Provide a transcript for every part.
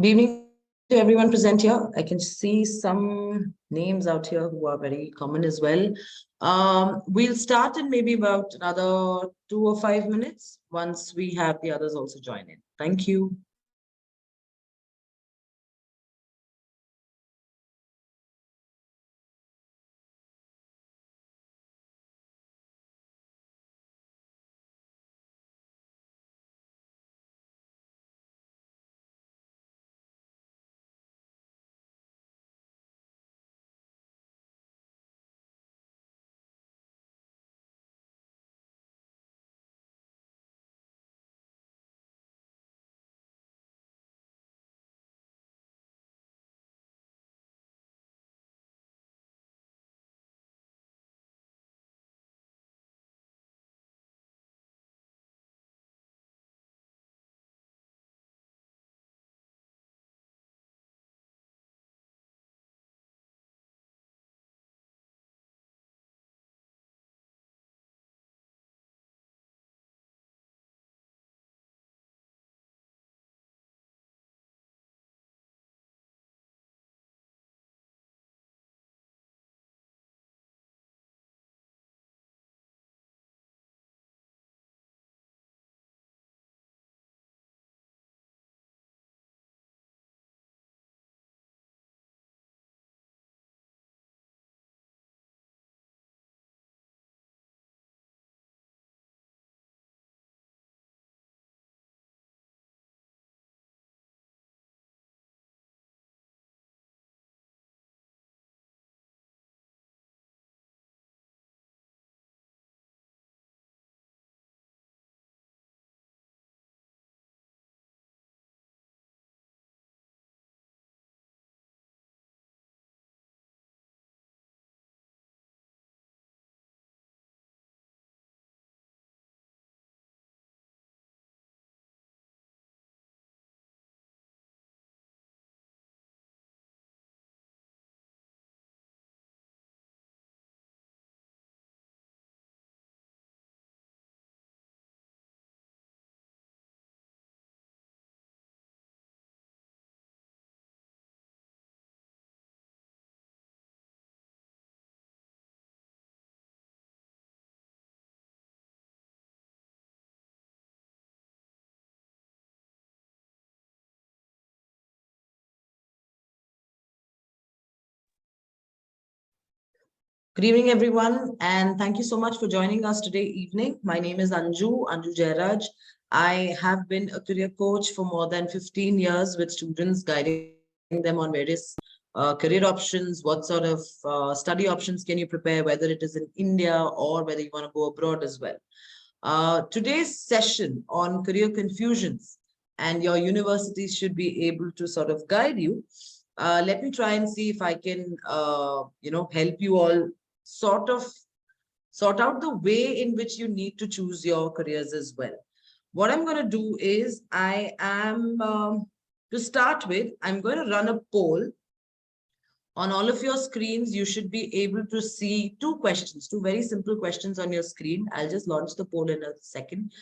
Good evening to everyone present here. I can see some names out here who are very common as well. We'll start in maybe about another 2 or 5 minutes once we have the others also join in. Thank you. Good evening, everyone, and thank you so much for joining us today evening. My name is Anju Jairaj. I have been a career coach for more than 15 years with students, guiding them on various career options, what sort of study options can you prepare, whether it is in India or whether you want to go abroad as well. Today's session on career confusions and your universities should be able to sort of guide you. Let me try and see if I can, help you all sort of sort out the way in which you need to choose your careers as well. What I'm going to do is to start with, I'm going to run a poll on all of your screens. You should be able to see two very simple questions on your screen. I'll just launch the poll in a second.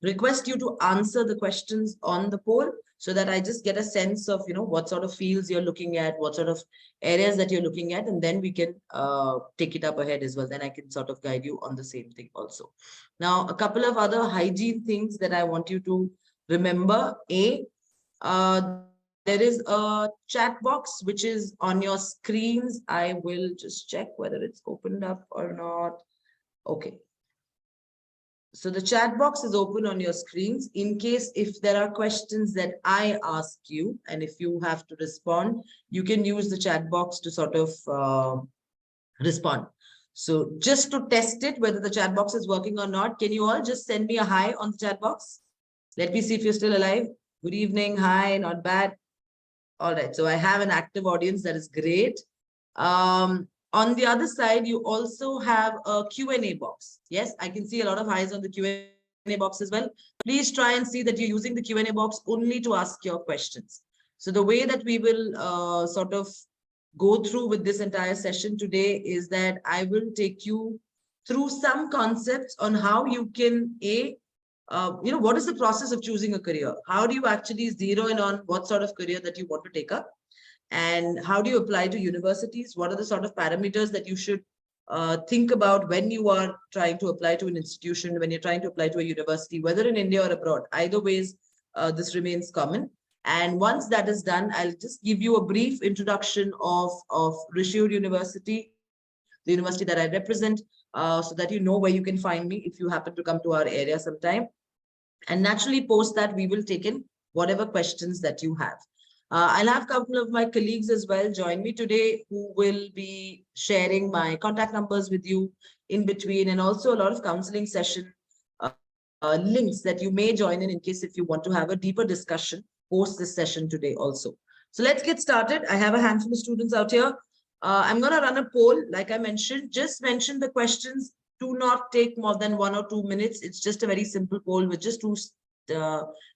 Request you to answer the questions on the poll so that I just get a sense of, what sort of fields you're looking at, what sort of areas that you're looking at, and then we can take it up ahead as well. Then I can sort of guide you on the same thing also. Now, a couple of other hygiene things that I want you to remember. There is a chat box which is on your screens. I will just check whether it's opened up or not. Okay. So the chat box is open on your screens. In case if there are questions that I ask you, and if you have to respond, you can use the chat box to sort of respond. So just to test it, whether the chat box is working or not, can you all just send me a hi on the chat box? Let me see if you're still alive. Good evening. Hi, not bad. All right. So I have an active audience. That is great. On the other side, you also have a Q&A box. Yes, I can see a lot of eyes on the Q&A box as well. Please try and see that you're using the Q&A box only to ask your questions. So the way that we will sort of go through with this entire session today is that I will take you through some concepts on how you can what is the process of choosing a career? How do you actually zero in on what sort of career that you want to take up? And how do you apply to universities? What are the sort of parameters that you should think about when you are trying to apply to an institution, when you're trying to apply to a university, whether in India or abroad? Either ways, this remains common. And once that is done, I'll just give you a brief introduction of Rishiur University, the university that I represent, so that you know where you can find me if you happen to come to our area sometime. And naturally, post that, we will take in whatever questions that you have. I'll have a couple of my colleagues as well join me today who will be sharing my contact numbers with you in between, and also a lot of counseling session links that you may join in case if you want to have a deeper discussion post this session today also. So let's get started. I have a handful of students out here. I'm going to run a poll. Like I mentioned, just mention the questions. Do not take more than 1 or 2 minutes. It's just a very simple poll with just two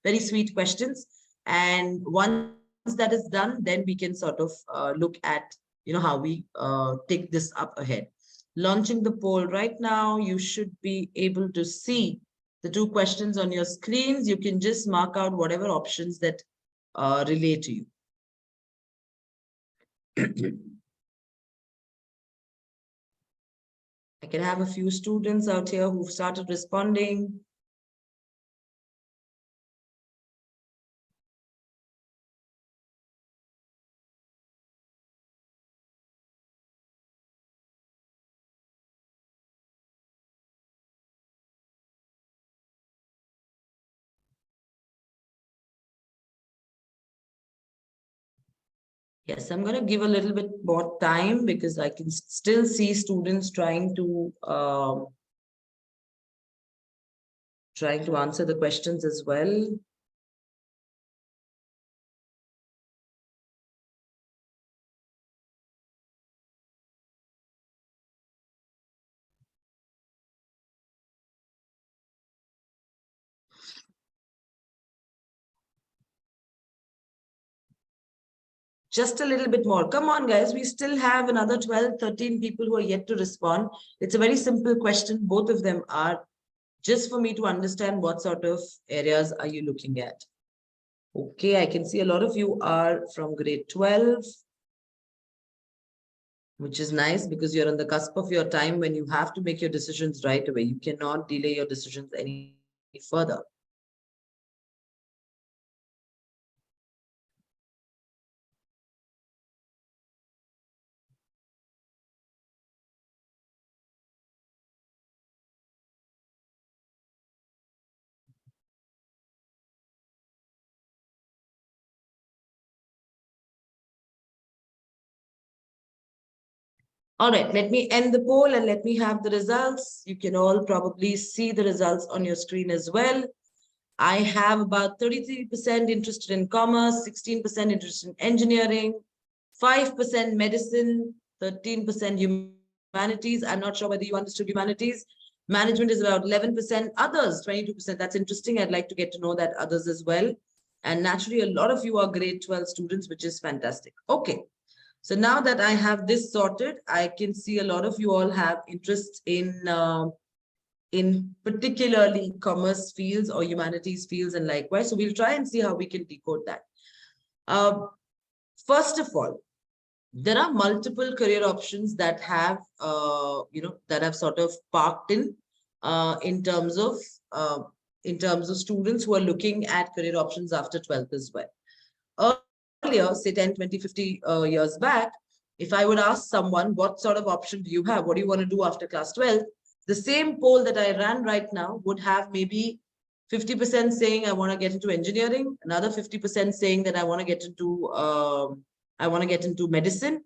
very sweet questions. And once that is done, then we can sort of look at, how we take this up ahead. Launching the poll right now. You should be able to see the 2 questions on your screens. You can just mark out whatever options that relate to you. I can have a few students out here who've started responding. Yes, I'm going to give a little bit more time because I can still see students trying to answer the questions as well. Just a little bit more. Come on, guys. We still have another 12, 13 people who are yet to respond. It's a very simple question. Both of them are just for me to understand what sort of areas are you looking at. Okay, I can see a lot of you are from grade 12, which is nice because you're on the cusp of your time when you have to make your decisions right away. You cannot delay your decisions any further. All right, let me end the poll and let me have the results. You can all probably see the results on your screen as well. I have about 33% interested in commerce, 16% interested in engineering, 5% medicine, 13% humanities. I'm not sure whether you understood humanities. Management is about 11%, others 22%. That's interesting. I'd like to get to know that others as well. And naturally, a lot of you are grade 12 students, which is fantastic. Okay. So now that I have this sorted, I can see a lot of you all have interest in particularly commerce fields or humanities fields and likewise. So we'll try and see how we can decode that. First of all, there are multiple career options that have, that have sort of parked in terms of students who are looking at career options after 12th as well. Earlier, say 10, 20, 50 years back, if I would ask someone, what sort of option do you have? What do you want to do after class 12? The same poll that I ran right now would have maybe 50% saying I want to get into engineering, another 50% saying that I want to get into medicine,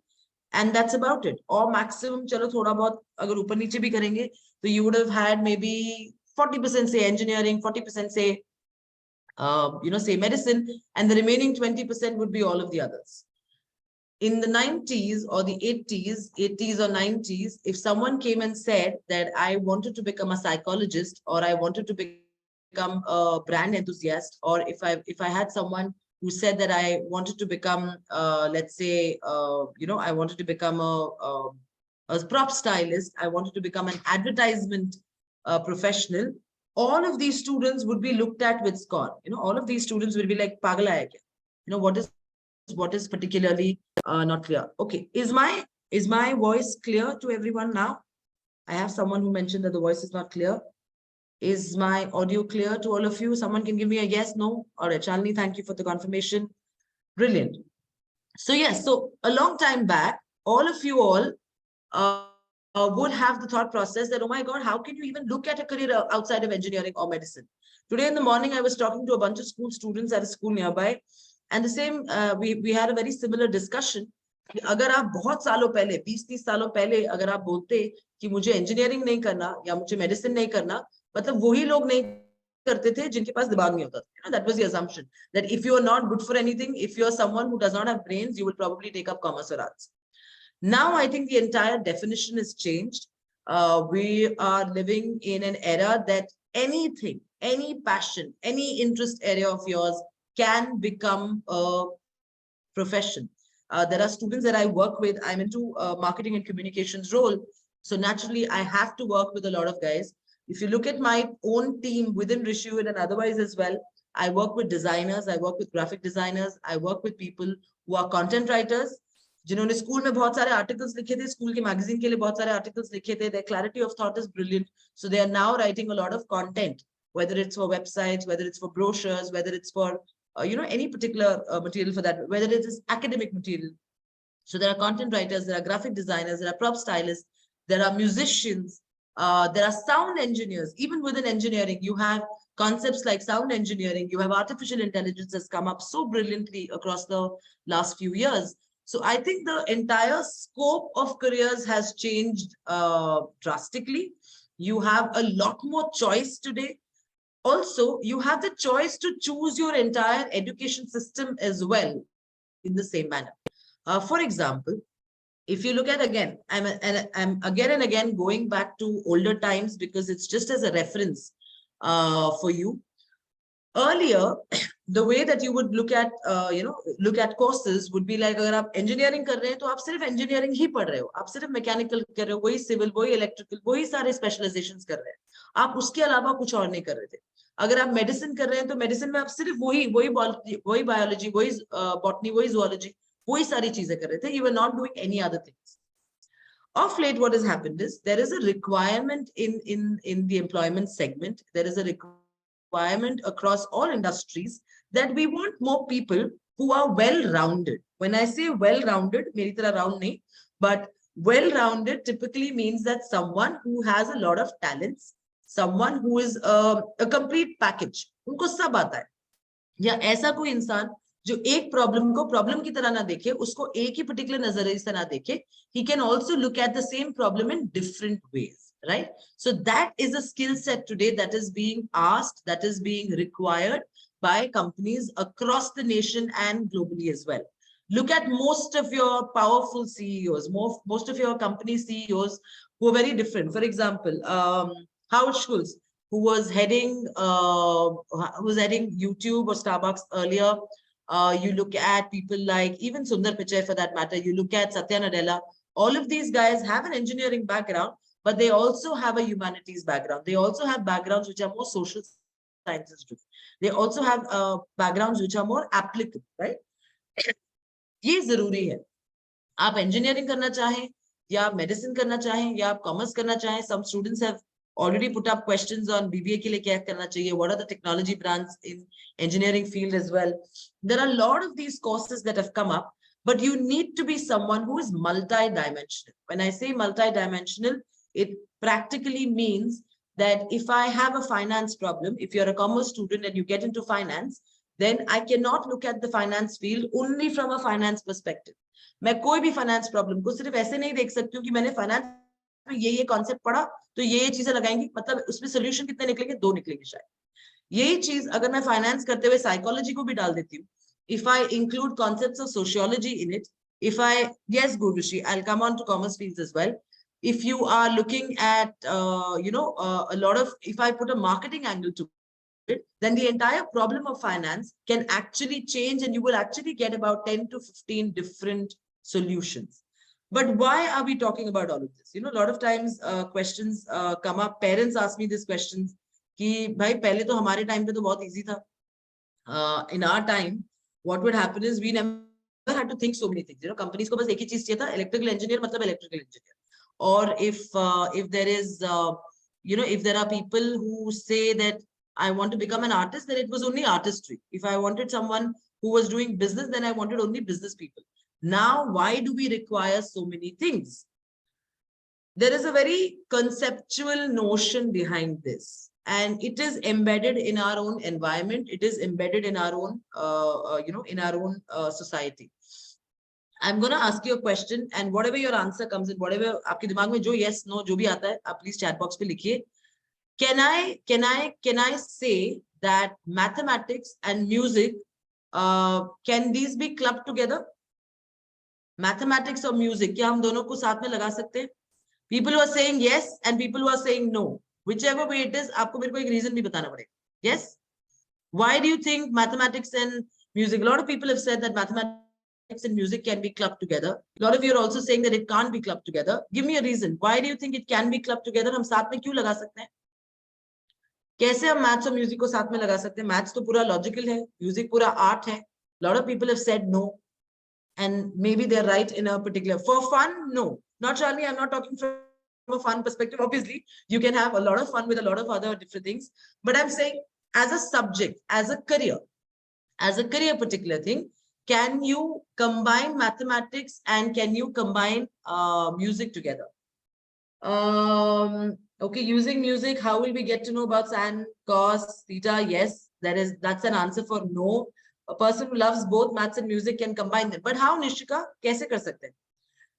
and that's about it. Or maximum, chalo thoda bahut agar upar niche bhi karenge, so you would have had maybe 40% say engineering, 40% say say medicine, and the remaining 20% would be all of the others. In the 90s or the 80s or 90s, if someone came and said that I wanted to become a psychologist or I wanted to become a brand enthusiast, or if I had someone who said that I wanted to become, let's say, I wanted to become a prop stylist, I wanted to become an advertisement professional, all of these students would be looked at with scorn. All of these students will be like, pagal hai kya? What is particularly not clear. Okay, is my voice clear to everyone now? I have someone who mentioned that the voice is not clear. Is my audio clear to all of you? Someone can give me a yes, no? All right, Shalini, thank you for the confirmation. Brilliant. So yes, so a long time back, all of you all would have the thought process that, oh my God, how can you even look at a career outside of engineering or medicine? Today in the morning, I was talking to a bunch of school students at a school nearby, and the same, we had a very similar discussion. अगर आप बहुत सालों पहले 20-30 सालों पहले अगर आप बोलते कि मुझे इंजीनियरिंग नहीं करना या मुझे मेडिसिन नहीं करना, मतलब वही लोग नहीं करते थे जिनके पास दिमाग नहीं होता था. That was the assumption that if you are not good for anything, if you are someone who does not have brains, you will probably take up commerce or arts. Now I think the entire definition is changed. We are living in an era that anything, any passion, any interest area of yours can become a profession. There are students that I work with. I'm into marketing and communications role. So naturally, I have to work with a lot of guys. If you look at my own team within Rishuid and otherwise as well, I work with designers, I work with graphic designers, I work with people who are content writers, जिन्होंने school में बहुत सारे articles लिखे थे, school के magazine के लिए बहुत सारे आर्टिकल्स लिखे थे. Their clarity of thought is brilliant. So they are now writing a lot of content, whether it's for websites, whether it's for brochures, whether it's for any particular material for that, whether it is academic material. So there are content writers, there are graphic designers, there are prop stylists, there are musicians, there are sound engineers. Even within engineering, you have concepts like sound engineering, you have artificial intelligence has come up so brilliantly across the last few years. So I think the entire scope of careers has changed drastically. You have a lot more choice today. Also, you have the choice to choose your entire education system as well in the same manner. For example, if you look at again, I'm again and again going back to older times because it's just as a reference for you. Earlier, the way that you would look at look at courses would be like, अगर आप engineering कर रहे हैं तो आप सिर्फ engineering ही पढ़ रहे हो, आप सिर्फ mechanical कर रहे हो, वही civil, वही electrical, वही सारे specializations कर रहे हैं, आप उसके अलावा कुछ और नहीं कर रहे थे. अगर आप medicine कर रहे हैं तो medicine में आप सिर्फ वही biology, वही botany, वही zoology, वही सारी चीजें कर रहे थे. You were not doing any other things. Of late, what has happened is there is a requirement in the employment segment. There is a requirement across all industries that we want more people who are well-rounded. When I say well-rounded, meri tarah round nahi, but well-rounded typically means that someone who has a lot of talents, someone who is a complete package. उनको सब आता है. या ऐसा कोई इंसान जो एक प्रॉब्लम को प्रॉब्लम की तरह ना देखे, उसको एक ही पर्टिकुलर नजरिए से ना देखे. He can also look at the same problem in different ways, right? So that is a skill set today that is being asked, that is being required by companies across the nation and globally as well. Look at most of your powerful CEOs, most of your company CEOs who are very different. For example, Howard Schultz, who was heading YouTube or Starbucks earlier. You look at people like even Sundar Pichai for that matter. You look at Satya Nadella. All of these guys have an engineering background, but they also have a humanities background. They also have backgrounds which are more social sciences driven. They also have backgrounds which are more applicable, right? ये जरूरी है. आप engineering करना चाहें या आप medicine करना चाहें या आप commerce करना चाहें. Some students have already put up questions on BBA के लिए क्या करना चाहिए. What are the technology brands in engineering field as well? There are a lot of these courses that have come up, but you need to be someone who is multi-dimensional. When I say multi-dimensional, it practically means that if I have a finance problem, if you're a commerce student and you get into finance, then I cannot look at the finance field only from a finance perspective. मैं कोई भी finance problem को सिर्फ ऐसे नहीं देख सकती हूँ कि मैंने finance में ये concept पढ़ा तो ये चीजें लगाएंगी, मतलब उसमें solution कितने निकलेंगे, 2 निकलेंगे शायद. यही चीज अगर मैं finance करते हुए psychology को भी डाल देती हूँ, if I include concepts of sociology in it, if I, yes, Gurvishi, I'll come on to commerce fields as well. If you are looking at, a lot of, if I put a marketing angle to it, then the entire problem of finance can actually change and you will actually get about 10 to 15 different solutions. But why are we talking about all of this? A lot of times questions come up. Parents ask me these questions. कि भाई पहले तो हमारे time पे तो बहुत easy था. In our time, what would happen is we never had to think so many things. You know, companies को बस एक ही चीज चाहिए था, electrical engineer मतलब electrical engineer. Or if there is, you know, if there are people who say that I want to become an artist, then it was only artistry. If I wanted someone who was doing business, then I wanted only business people. Now, why do we require so many things? There is a very conceptual notion behind this, and it is embedded in our own environment. It is embedded in our own, you know, in our own society. I'm going to ask you a question, and whatever your answer comes in, whatever आपके दिमाग में जो yes, no, जो भी आता है, आप please chat box पे लिखिए. Can I say that mathematics and music, can these be clubbed together? Mathematics or music, क्या हम दोनों को साथ में लगा सकते हैं? People who are saying yes and people who are saying no, whichever way it is, आपको मेरे को एक reason भी बताना पड़ेगा. Yes? Why do you think mathematics and music? A lot of people have said that mathematics and music can be clubbed together. A lot of you are also saying that it can't be clubbed together. Give me a reason. Why do you think it can be clubbed together? हम साथ में क्यों लगा सकते हैं? कैसे हम maths और म्यूजिक को साथ में लगा सकते हैं? मैथ्स तो पूरा लॉजिकल है, म्यूजिक पूरा आर्ट है. lot of people have said no, and maybe they're right in a particular. For fun, no. Not Charlie, I'm not talking from a fun perspective. Obviously, you can have a lot of fun with a lot of other different things. But I'm saying as a subject, as a career particular thing, can you combine mathematics and can you combine music together? Okay, using music, how will we get to know about sin, cos, theta? Yes, that's an answer for no. A person who loves both maths and music can combine them. But how, Nishika? कैसे कर सकते हैं?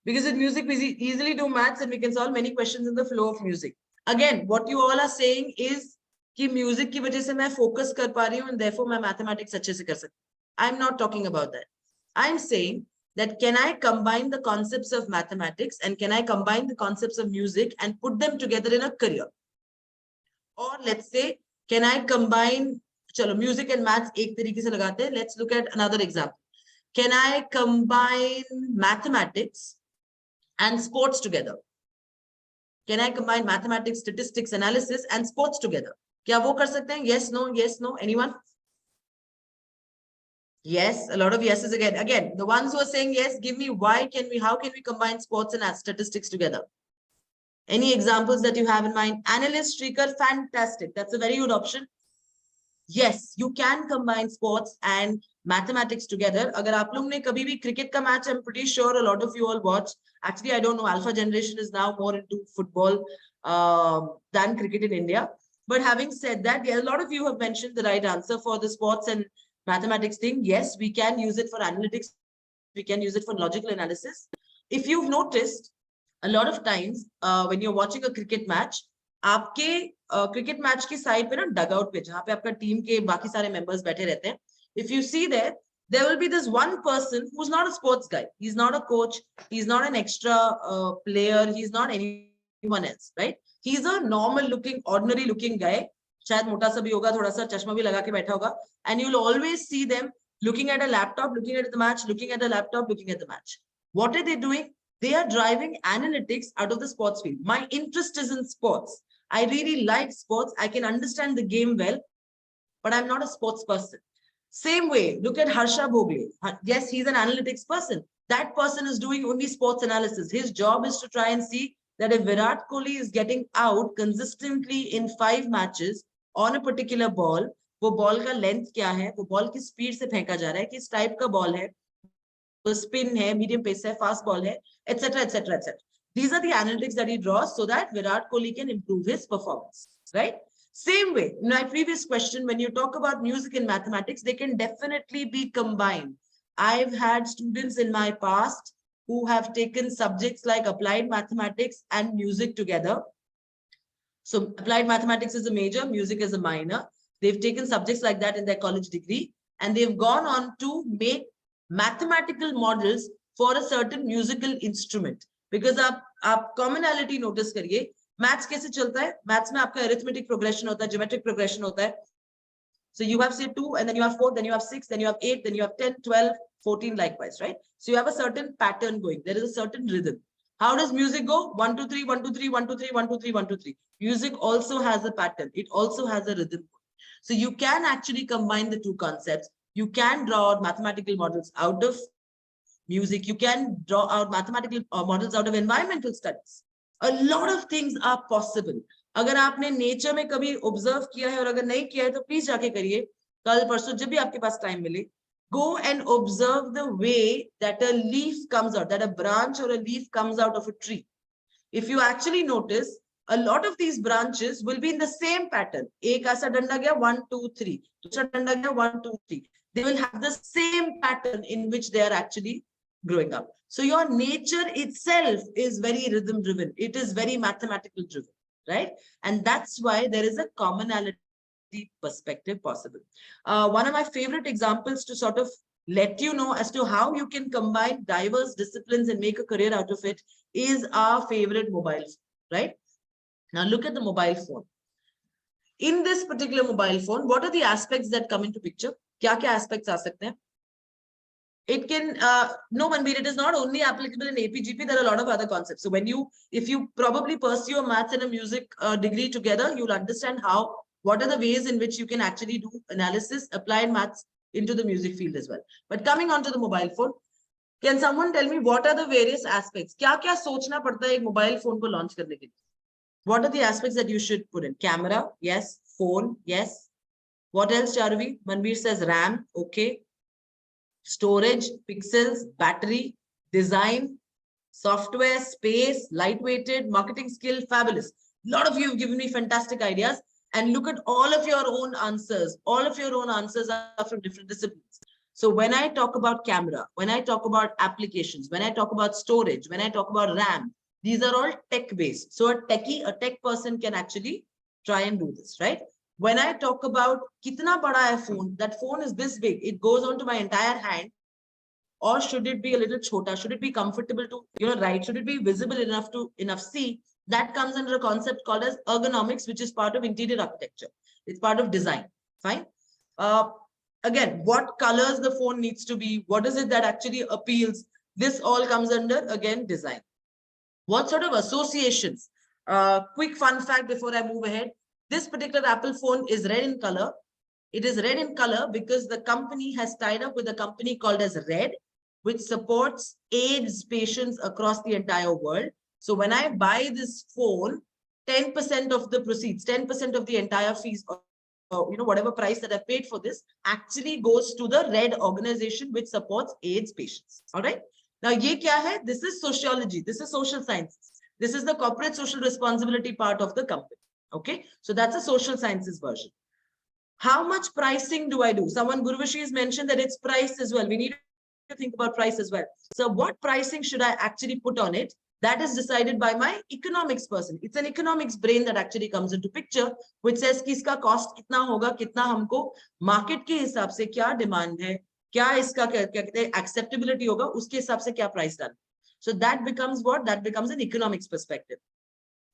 Because with music, we easily do maths and we can solve many questions in the flow of music. Again, what you all are saying is कि music की वजह से मैं focus कर पा रही हूँ and therefore मैं mathematics अच्छे से कर सकती हूँ. I'm not talking about that. I'm saying that can I combine the concepts of mathematics and can I combine the concepts of music and put them together in a career? Or let's say, can I combine, chalo, music and maths एक तरीके से लगाते हैं. Let's look at another example. Can I combine mathematics and sports together? Can I combine mathematics, statistics, analysis and sports together? क्या वो कर सकते हैं? Yes, no, yes, no. Anyone? Yes, a lot of yeses again. Again, the ones who are saying yes, give me how can we combine sports and statistics together? Any examples that you have in mind? Analyst, streaker, fantastic. That's a very good option. Yes, you can combine sports and mathematics together. अगर आप लोग ने कभी भी cricket का match, I'm pretty sure a lot of you all watch. Actually, I don't know. Alpha generation is now more into football than cricket in India. But having said that, yeah, a lot of you have mentioned the right answer for the sports and mathematics thing. Yes, we can use it for analytics. We can use it for logical analysis. If you've noticed, a lot of times when you're watching a cricket match, आपके cricket match की side पे ना dugout पे जहां पे आपका team के बाकी सारे मेंबर्स बैठे रहते हैं, if you see there will be this one person who's not a sports guy. He's not a coach. He's not an extra player. He's not anyone else, right? He's a normal looking, ordinary looking guy. शायद मोटा सा भी होगा, थोड़ा सा चश्मा भी लगा के बैठा होगा. And you'll always see them looking at a laptop, looking at the match, looking at the laptop, looking at the match. What are they doing? They are driving analytics out of the sports field. My interest is in sports. I really like sports. I can understand the game well, but I'm not a sports person. Same way, look at Harsha Bhogle. Yes, he's an analytics person. That person is doing only sports analysis. His job is to try and see that if Virat Kohli is getting out consistently in 5 matches on a particular ball, वो ball का length क्या है, वो ball की speed से फेंका जा रहा है, किस type का ball है, वो spin है, medium pace है, fast ball है, etc., etc., etc. These are the analytics that he draws so that Virat Kohli can improve his performance, right? Same way, in my previous question, when you talk about music and mathematics, they can definitely be combined. I've had students in my past who have taken subjects like applied mathematics and music together. So applied mathematics is a major, music is a minor. They've taken subjects like that in their college degree, and they've gone on to make mathematical models for a certain musical instrument. Because आप commonality notice करिए, maths कैसे चलता है? Maths में आपका arithmetic progression होता है, geometric progression होता है. So you have say 2, and then you have 4, then you have 6, then you have 8, then you have 10, 12, 14 likewise, right? So you have a certain pattern going. There is a certain rhythm. How does music go? 1, 2, 3, 1, 2, 3, 1, 2, 3, 1, 2, 3, 1, 2, 3. Music also has a pattern. It also has a rhythm. So you can actually combine the two concepts. You can draw out mathematical models out of music. You can draw out mathematical models out of environmental studies. A lot of things are possible. अगर आपने nature में कभी observe किया है और अगर नहीं किया है तो प्लीज जाके करिए. कल परसों जब भी आपके पास टाइम मिले, go and observe the way that a leaf comes out, that a branch or a leaf comes out of a tree. If you actually notice, a lot of these branches will be in the same pattern. एक ऐसा डंडा गया 1, 2, 3. दूसरा डंडा गया 1, 2, 3. They will have the same pattern in which they are actually growing up. So your nature itself is very rhythm driven. It is very mathematical driven, right? And that's why there is a commonality perspective possible. One of my favorite examples to sort of let you know as to how you can combine diverse disciplines and make a career out of it is our favorite mobile phone, right? Now look at the mobile phone. In this particular mobile phone, what are the aspects that come into picture? क्या-क्या aspects आ सकते हैं? It can, no, Manbir, it is not only applicable in APGP, there are a lot of other concepts. So when you, if you probably pursue a maths and a music degree together, you'll understand how, what are the ways in which you can actually do analysis, apply maths into the music field as well. But coming on to the mobile phone, can someone tell me what are the various aspects? क्या-क्या सोचना पड़ता है एक mobile phone को launch करने के लिए? What are the aspects that you should put in? Camera, yes. Phone, yes. What else, Charvi? Manbir says RAM, okay. Storage, pixels, battery, design, software, space, lightweighted, marketing skill, fabulous. A lot of you have given me fantastic ideas. And look at all of your own answers. All of your own answers are from different disciplines. So when I talk about camera, when I talk about applications, when I talk about storage, when I talk about RAM, these are all tech-based. So a techie, a tech person can actually try and do this, right? When I talk about kitna bada hai phone, that phone is this big, it goes onto my entire hand, or should it be a little chota? Should it be comfortable to, write? Should it be visible enough to see? That comes under a concept called as ergonomics, which is part of interior architecture. It's part of design. Fine. Again, what colors the phone needs to be? What is it that actually appeals? This all comes under, again, design. What sort of associations? Quick fun fact before I move ahead. This particular Apple phone is red in color. It is red in color because the company has tied up with a company called as Red, which supports AIDS patients across the entire world. So when I buy this phone, 10% of the proceeds, 10% of the entire fees, whatever price that I paid for this actually goes to the Red organization, which supports AIDS patients. All right. Now, ye kya hai? This is sociology. This is social sciences. This is the corporate social responsibility part of the company. Okay. So that's a social sciences version. How much pricing do I do? Someone, Gurvashi, has mentioned that it's priced as well. We need to think about price as well. So what pricing should I actually put on it? That is decided by my economics person. It's an economics brain that actually comes into picture, which says कि इसका cost कितना होगा, कितना हमको market के हिसाब से क्या demand है, क्या इसका क्या कहते हैं acceptability होगा, उसके हिसाब से क्या price डाल. So that becomes what? That becomes an economics perspective.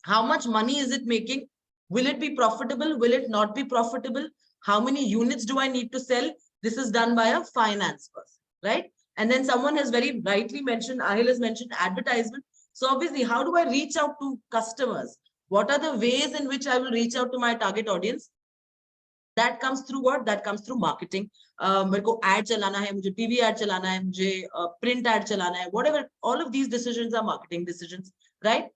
How much money is it making? Will it be profitable? Will it not be profitable? How many units do I need to sell? This is done by a finance person, right? And then someone has very rightly mentioned, Ahil has mentioned advertisement. So obviously, how do I reach out to customers? What are the ways in which I will reach out to my target audience? That comes through what? That comes through marketing. मेरे को ad चलाना है, मुझे TV ad चलाना है, मुझे print ad चलाना है, whatever. All of these decisions are marketing decisions, right?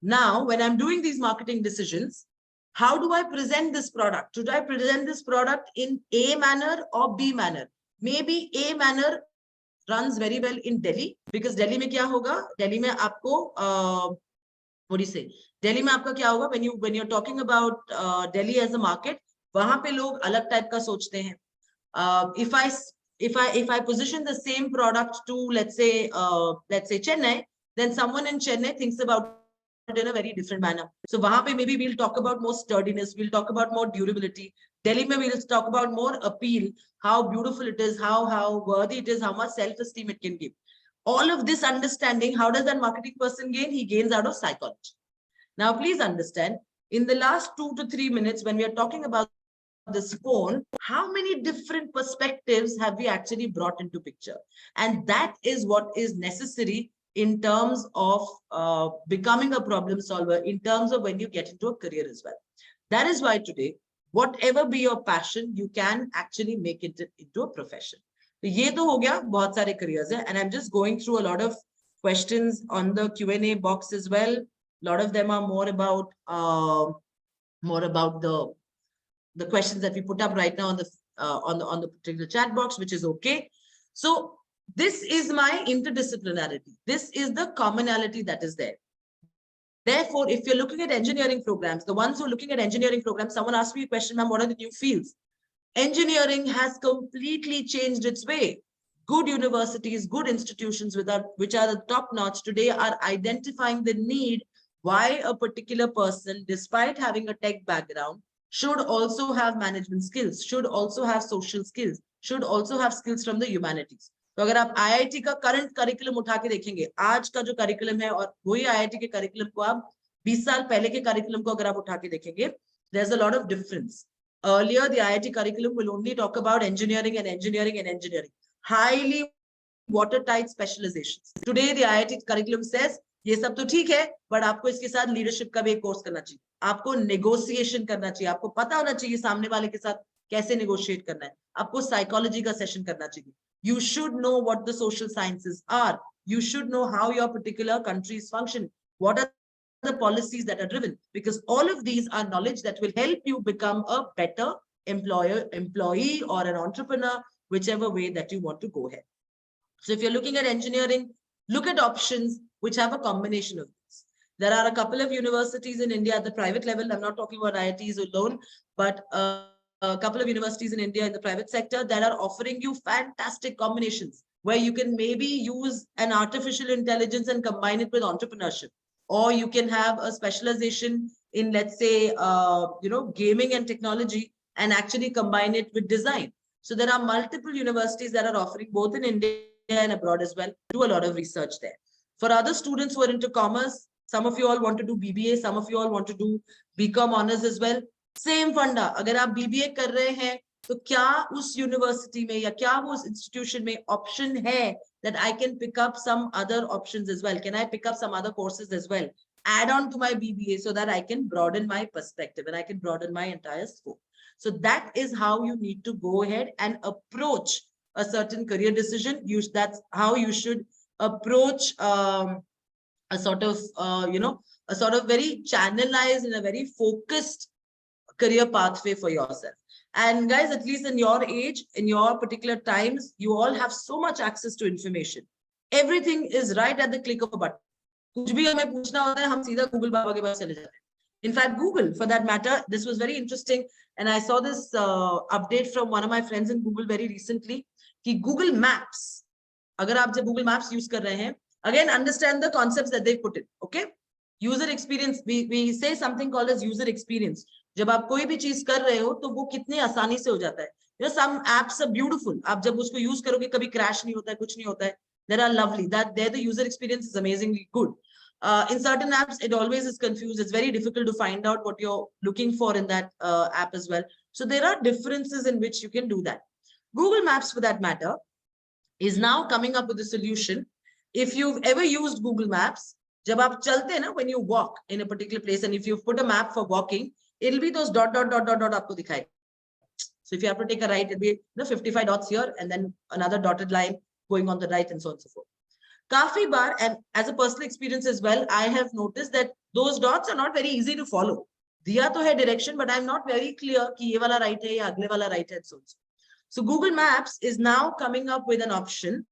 Now, when I'm doing these marketing decisions, how do I present this product? Should I present this product in A manner or B manner? Maybe A manner runs very well in Delhi because Delhi में क्या होगा? Delhi में आपको what do you say? Delhi में आपका क्या होगा? When you're talking about Delhi as a market, वहाँ पे लोग अलग type का सोचते हैं. If I position the same product to let's say Chennai, then someone in Chennai thinks about in a very different manner. So wahan pe maybe we'll talk about more sturdiness, we'll talk about more durability. Delhi mein we'll talk about more appeal, how beautiful it is, how worthy it is, how much self-esteem it can give. All of this understanding, how does that marketing person gain? He gains out of psychology. Now, please understand, in the last 2 to 3 minutes, when we are talking about this phone, how many different perspectives have we actually brought into picture? And that is what is necessary in terms of becoming a problem solver, in terms of when you get into a career as well. That is why today, whatever be your passion, you can actually make it into a profession. तो ये तो हो गया बहुत सारे careers है, and I'm just going through a lot of questions on the Q&A box as well. A lot of them are more about the questions that we put up right now on the particular chat box, which is okay. So this is my interdisciplinarity. This is the commonality that is there. Therefore, if you're looking at engineering programs, the ones who are looking at engineering programs, someone asked me a question, ma'am, what are the new fields? Engineering has completely changed its way. Good universities, good institutions which are the top notch today are identifying the need why a particular person, despite having a tech background, should also have management skills, should also have social skills, should also have skills from the humanities. तो अगर आप IIT का current curriculum उठा के देखेंगे, आज का जो करिकुलम है और वही IIT के करिकुलम को आप 20 साल पहले के करिकुलम को अगर आप उठा के देखेंगे, there's a lot of difference. Earlier, the IIT curriculum will only talk about engineering and engineering and engineering. Highly watertight specializations. Today, the IIT curriculum says, ये सब तो ठीक है, but आपको इसके साथ leadership का भी एक कोर्स करना चाहिए. आपको negotiation करना चाहिए. आपको पता होना चाहिए सामने वाले के साथ कैसे negotiate करना है. आपको psychology का session करना चाहिए. You should know what the social sciences are. You should know how your particular countries function. What are the policies that are driven? Because all of these are knowledge that will help you become a better employee or an entrepreneur, whichever way that you want to go ahead. So if you're looking at engineering, look at options which have a combination of these. There are a couple of universities in India at the private level. I'm not talking about IITs alone, but a couple of universities in India in the private sector that are offering you fantastic combinations where you can maybe use an artificial intelligence and combine it with entrepreneurship. Or you can have a specialization in, let's say, gaming and technology and actually combine it with design. So there are multiple universities that are offering both in India and abroad as well. Do a lot of research there. For other students who are into commerce, some of you all want to do BBA, some of you all want to do BCom honors as well. Same funda. अगर आप BBA कर रहे हैं, तो क्या उस university में या क्या वो उस institution में option है that I can pick up some other options as well? Can I pick up some other courses as well? Add on to my BBA so that I can broaden my perspective and I can broaden my entire scope. So that is how you need to go ahead and approach a certain career decision. That's how you should approach a sort of, a sort of very channelized and a very focused career pathway for yourself. And guys, at least in your age, in your particular times, you all have so much access to information. Everything is right at the click of a button. कुछ भी हमें पूछना होता है, हम सीधा Google बाबा के पास चले जाते हैं. In fact, Google, for that matter, this was very interesting. And I saw this update from one of my friends in Google very recently. कि Google Maps, अगर आप जब Google Maps use कर रहे हैं, again, understand the concepts that they put in, okay? User experience, we say something called as user experience. जब आप कोई भी चीज कर रहे हो तो वो कितने आसानी से हो जाता है. Some apps are beautiful. आप जब उसको use करोगे कभी crash नहीं होता है, कुछ नहीं होता है. They are lovely. There the user experience is amazingly good. In certain apps, it always is confused. It's very difficult to find out what you're looking for in that app as well. So there are differences in which you can do that. Google Maps, for that matter, is now coming up with a solution. If you've ever used Google Maps, जब आप चलते हैं ना, when you walk in a particular place, and if you've put a map for walking, it'll be those dot आपको दिखाए. So if you have to take a right, it'll be 55 dots here and then another dotted line going on the right and so on and so forth. काफी बार, and as a personal experience as well, I have noticed that those dots are not very easy to follow. दिया तो है direction, but I'm not very clear कि ये वाला right है या अगले वाला right है, so on. So Google Maps is now coming up with an option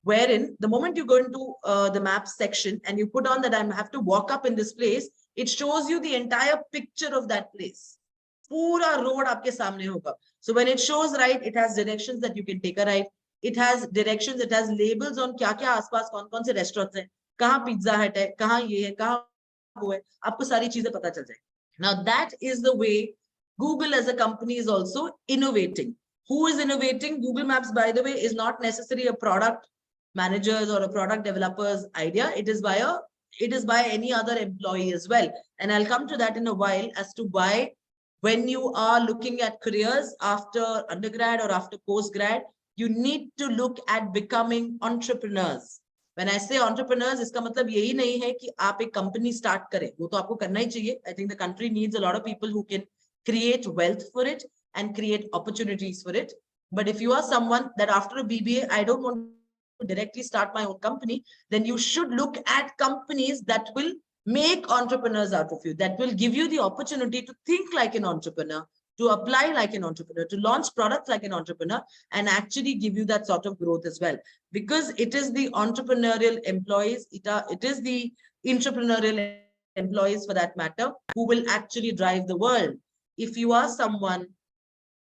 wherein the moment you go into the maps section and you put on that I have to walk up in this place, it shows you the entire picture of that place. Pura road आपके सामने होगा. So when it shows right, it has directions that you can take a right. It has directions, it has labels on क्या-क्या आसपास कौन-कौन से restaurants हैं, कहाँ pizza hut है, कहाँ ये है, कहाँ वो है, आपको सारी चीजें पता चल जाएगी. Now that is the way Google as a company is also innovating. Who is innovating? Google Maps, by the way, is not necessarily a product manager's or a product developer's idea. It is by any other employee as well. And I'll come to that in a while as to why, when you are looking at careers after undergrad or after postgrad, you need to look at becoming entrepreneurs. When I say entrepreneurs, इसका मतलब यही नहीं है कि आप एक company start करें, वो तो आपको करना ही चाहिए. I think the country needs a lot of people who can create wealth for it and create opportunities for it. But if you are someone that after a BBA, I don't want to directly start my own company, then you should look at companies that will make entrepreneurs out of you, that will give you the opportunity to think like an entrepreneur, to apply like an entrepreneur, to launch products like an entrepreneur, and actually give you that sort of growth as well. Because it is the entrepreneurial employees, it is the entrepreneurial employees for that matter, who will actually drive the world. If you are someone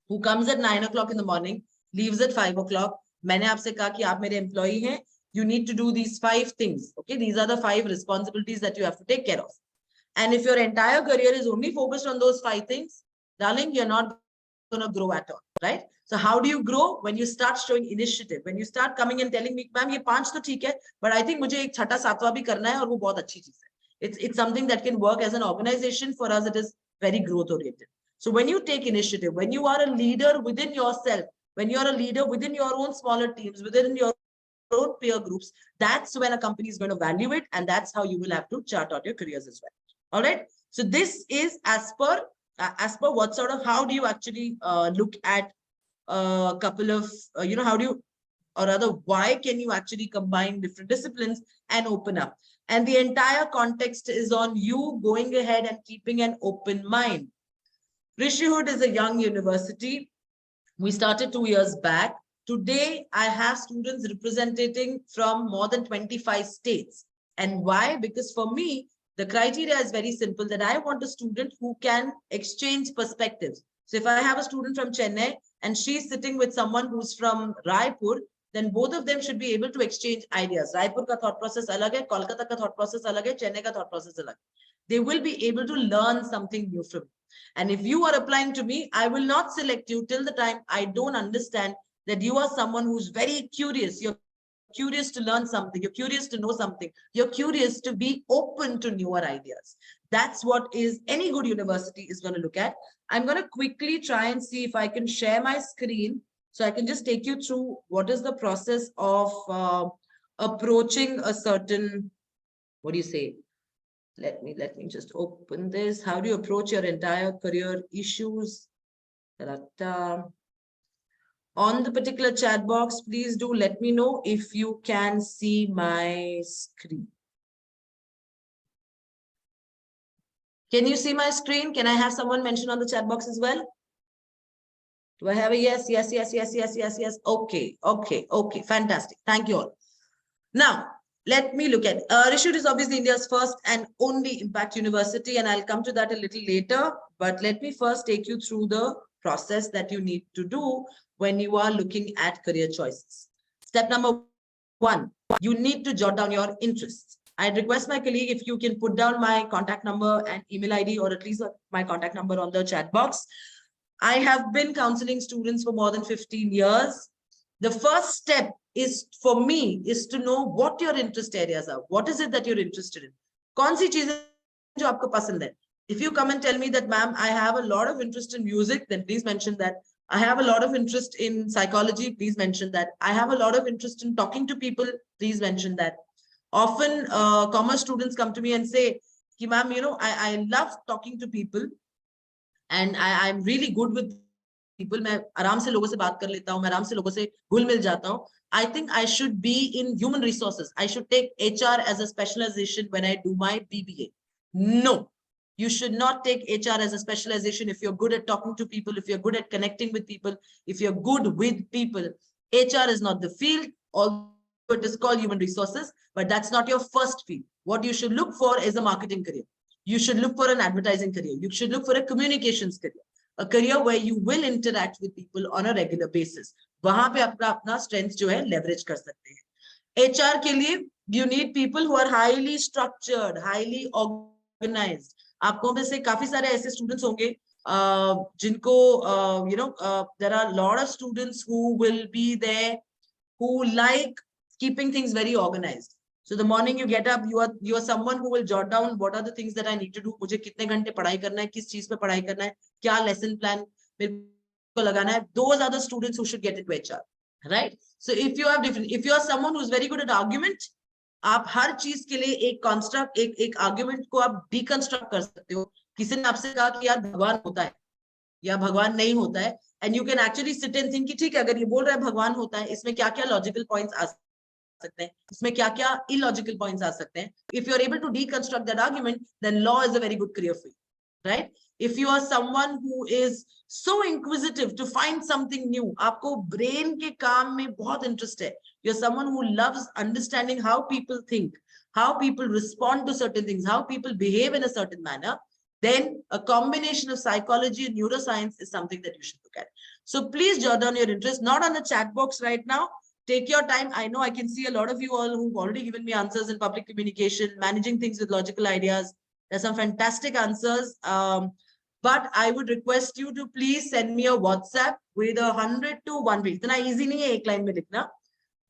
who comes at 9 o'clock in the morning, leaves at 5 o'clock, मैंने आपसे कहा कि आप मेरे employee हैं, you need to do these 5 things. Okay, these are the 5 responsibilities that you have to take care of. And if your entire career is only focused on those 5 things, darling, you're not going to grow at all, right? So how do you grow? When you start showing initiative, when you start coming and telling me, ma'am, ये 5 तो ठीक है, but I think मुझे एक छठा सातवां भी करना है और वो बहुत अच्छी चीज है. It's something that can work as an organization. For us, it is very growth oriented. So when you take initiative, when you are a leader within yourself, when you are a leader within your own smaller teams, within your own peer groups, that's when a company is going to value it, and that's how you will have to chart out your careers as well. All right. So this is as per what sort of, how do you actually look at a couple of, how do you, or rather, why can you actually combine different disciplines and open up? And the entire context is on you going ahead and keeping an open mind. Rishihood is a young university. We started 2 years back. Today, I have students representing from more than 25 states. And why? Because for me, the criteria is very simple, that I want a student who can exchange perspectives. So if I have a student from Chennai and she's sitting with someone who's from Raipur, then both of them should be able to exchange ideas. Raipur ka thought process alag hai, Kolkata ka thought process alag hai, Chennai ka thought process alag. They will be able to learn something new from me. And if you are applying to me, I will not select you till the time I don't understand that you are someone who's very curious. You're curious to learn something. You're curious to know something. You're curious to be open to newer ideas. That's what is any good university is going to look at. I'm going to quickly try and see if I can share my screen, so I can just take you through what is the process of approaching a certain, what do you say? Let me just open this. How do you approach your entire career issues? Ta-da-da. On the particular chat box, please do let me know if you can see my screen. Can you see my screen? Can I have someone mention on the chat box as well? Do I have a yes, yes, yes, yes, yes, yes, yes? Okay, okay, okay, fantastic. Thank you all. Now, let me look at Rishihood is obviously India's first and only impact university, and I'll come to that a little later. But let me first take you through the process that you need to do when you are looking at career choices. Step number 1, you need to jot down your interests. I'd request my colleague if you can put down my contact number and email ID, or at least my contact number on the chat box. I have been counseling students for more than 15 years. The first step is for me is to know what your interest areas are. What is it that you're interested in? कौन सी चीजें जो आपको पसंद है? If you come and tell me that, ma'am, I have a lot of interest in music, then please mention that. I have a lot of interest in psychology, please mention that. I have a lot of interest in talking to people, please mention that. Often commerce students come to me and say, ma'am, I love talking to people and I'm really good with people. मैं आराम से लोगों से बात कर लेता हूँ, मैं आराम से लोगों से घुल मिल जाता हूँ. I think I should be in human resources. I should take HR as a specialization when I do my BBA. No, you should not take HR as a specialization if you're good at talking to people, if you're good at connecting with people, if you're good with people. HR is not the field, although it is called human resources, but that's not your first field. What you should look for is a marketing career. You should look for an advertising career. You should look for a communications career. A career where you will interact with people on a regular basis. वहां पे अपना strength जो है leverage कर सकते हैं. HR के लिए you need people who are highly structured, highly organized. आपको में से काफी सारे ऐसे students होंगे जिनको there are a lot of students who will be there who like keeping things very organized. So the morning you get up, you are someone who will jot down what are the things that I need to do. मुझे कितने घंटे पढ़ाई करना है, किस चीज पे पढ़ाई करना है, क्या lesson plan मेरे को लगाना है. Those are the students who should get into HR, right? So if you are someone who's very good at argument, आप हर चीज के लिए एक कॉन्स्ट्रक्ट एक आर्ग्यूमेंट को आप डिकंस्ट्रक्ट कर सकते हो. किसी ने आपसे कहा कि यार भगवान होता है या भगवान नहीं होता है, and you can actually sit and think कि ठीक है, अगर ये बोल रहा है भगवान होता है, इसमें क्या क्या लॉजिकल पॉइंट्स आ सकते हैं, इसमें क्या क्या इलॉजिकल पॉइंट्स आ सकते हैं. If you are able to deconstruct that argument, then law is a very good career for you, right? If you are someone who is so inquisitive to find something new, आपको brain के काम में बहुत interest है, you're someone who loves understanding how people think, how people respond to certain things, how people behave in a certain manner, then a combination of psychology and neuroscience is something that you should look at. So please jot down your interest, not on the chat box right now. Take your time. I know I can see a lot of you all who've already given me answers in public communication, managing things with logical ideas. There's some fantastic answers. But I would request you to please send me a WhatsApp with 100 to 150. इतना easy नहीं है एक line में लिखना.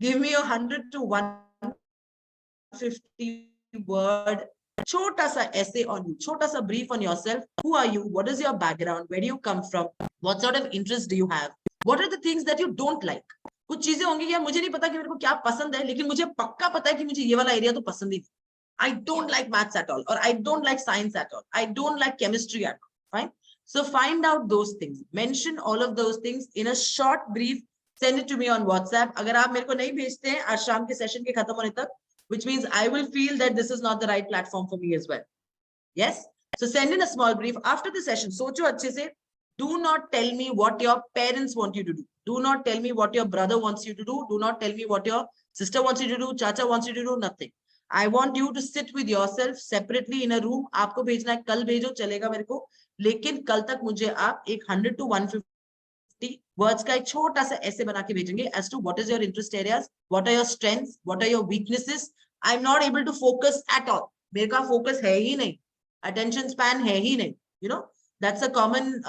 Give me 100 to 150 word छोटा सा essay on you, छोटा सा brief on yourself. Who are you? What is your background? Where do you come from? What sort of interest do you have? What are the things that you don't like? कुछ चीजें होंगी कि मुझे नहीं पता कि मेरे को क्या पसंद है, लेकिन मुझे पक्का पता है कि मुझे ये वाला एरिया तो पसंद ही नहीं. I don't like maths at all, or I don't like science at all. I don't like chemistry at all. Fine. So find out those things. Mention all of those things in a short brief. Send it to me on WhatsApp. अगर आप मेरे को नहीं भेजते हैं आज शाम के सेशन के खत्म होने तक, which means I will feel that this is not the right platform for me as well. Yes. So send in a small brief after the session. सोचो अच्छे से. Do not tell me what your parents want you to do. Do not tell me what your brother wants you to do. Do not tell me what your sister wants you to do. Chacha wants you to do. Nothing. I want you to sit with yourself separately in a room. आपको भेजना है कल भेजो चलेगा मेरे को, लेकिन कल तक मुझे आप एक 100 to 150 words का एक छोटा सा ऐसे बना के भेजेंगे as to what is your interest areas, what are your strengths, what are your weaknesses. I'm not able to focus at all. मेरे का focus है ही नहीं, attention span है ही नहीं. You know, that's a common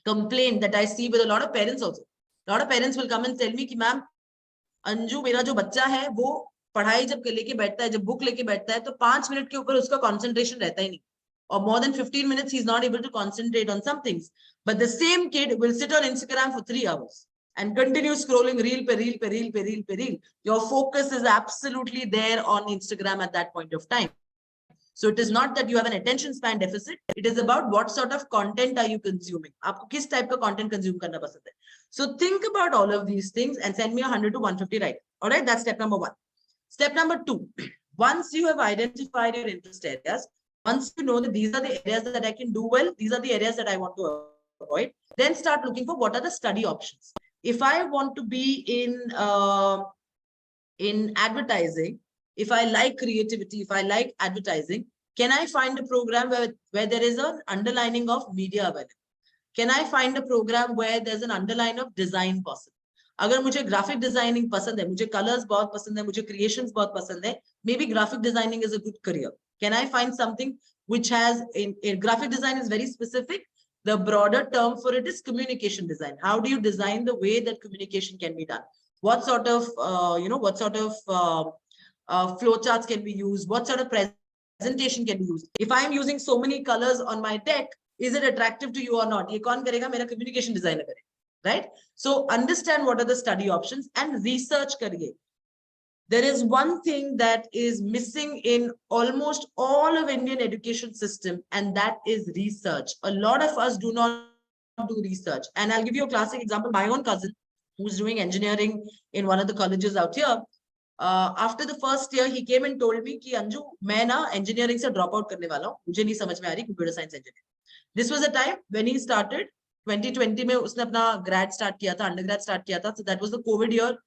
complaint that I see with a lot of parents also. A lot of parents will come and tell me कि ma'am Anju मेरा जो बच्चा है वो पढ़ाई जब लेके बैठता है, जब बुक लेके बैठता है तो 5 मिनट के ऊपर उसका कंसंट्रेशन रहता ही नहीं, or more than 15 minutes he's not able to concentrate on some things. But the same kid will sit on Instagram for 3 hours and continue scrolling reel pe reel pe reel pe reel pe reel. Your focus is absolutely there on Instagram at that point of time. So it is not that you have an attention span deficit. It is about what sort of content are you consuming. आपको किस type का content consume करना पसंद है. So think about all of these things and send me 100 to 150 right. All right, that's step number 1. Step number 2. Once you have identified your interest areas, once you know that these are the areas that I can do well, these are the areas that I want to avoid, then start looking for what are the study options. If I want to be in advertising, if I like creativity, if I like advertising, can I find a program where there is an underlining of media available? Can I find a program where there's an underline of design possible? अगर मुझे graphic designing पसंद है, मुझे colors बहुत पसंद है, मुझे creations बहुत पसंद है, maybe graphic designing is a good career. Can I find something which has in graphic design is very specific. The broader term for it is communication design. How do you design the way that communication can be done? What sort of flowcharts can be used? What sort of presentation can be used? If I'm using so many colors on my deck, is it attractive to you or not? ये कौन करेगा? मेरा communication designer करेगा, right? So understand what are the study options and research करिए. There is one thing that is missing in almost all of Indian education system, and that is research. A lot of us do not do research. And I'll give you a classic example. My own cousin, who's doing engineering in one of the colleges out here, after the first year, he came and told me कि अंजू मैं ना engineering से drop out करने वाला हूँ, मुझे नहीं समझ में आ रही computer science engineering. This was a time when he started. 2020 में उसने अपना grad start किया था, undergrad start किया था. So that was the COVID year.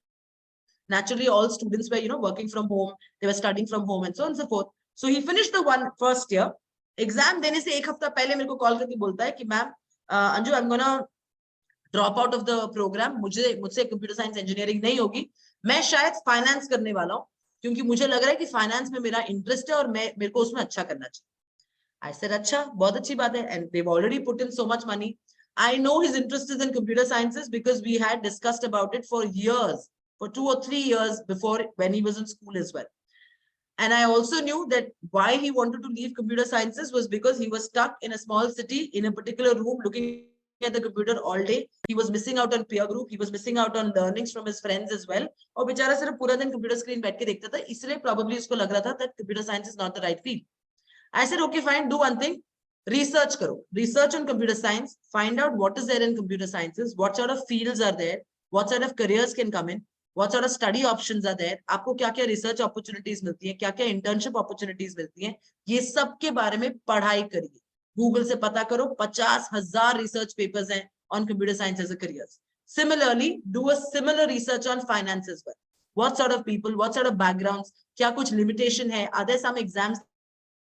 Naturally, all students were, working from home. They were studying from home and so on and so forth. So he finished the first year. Exam देने से एक हफ्ता पहले मेरे को call करके बोलता है कि ma'am Anju I'm gonna drop out of the program. मुझसे computer science engineering नहीं होगी. मैं शायद finance करने वाला हूँ क्योंकि मुझे लग रहा है कि finance में मेरा interest है और मेरे को उसमें अच्छा करना चाहिए. I said अच्छा, बहुत अच्छी बात है, and they've already put in so much money. I know his interest is in computer sciences because we had discussed about it for years. For 2 or 3 years before, when he was in school as well. And I also knew that why he wanted to leave computer sciences was because he was stuck in a small city in a particular room looking at the computer all day. He was missing out on peer group. He was missing out on learnings from his friends as well. और बेचारा सिर्फ पूरा दिन computer screen बैठ के देखता था, इसलिए probably उसको लग रहा था that computer science is not the right field. I said, okay, fine, do one thing. Research karo. Research on computer science. Find out what is there in computer sciences. What sort of fields are there. What sort of careers can come in. What sort of study options are there. आपको क्या-क्या research opportunities मिलती हैं, क्या-क्या internship opportunities मिलती हैं. ये सब के बारे में पढ़ाई करिए. Google से पता करो, 50,000 research papers हैं on computer science as a careers. Similarly, do a similar research on finance as well. What sort of people, what sort of backgrounds, क्या कुछ limitation है, are there some exams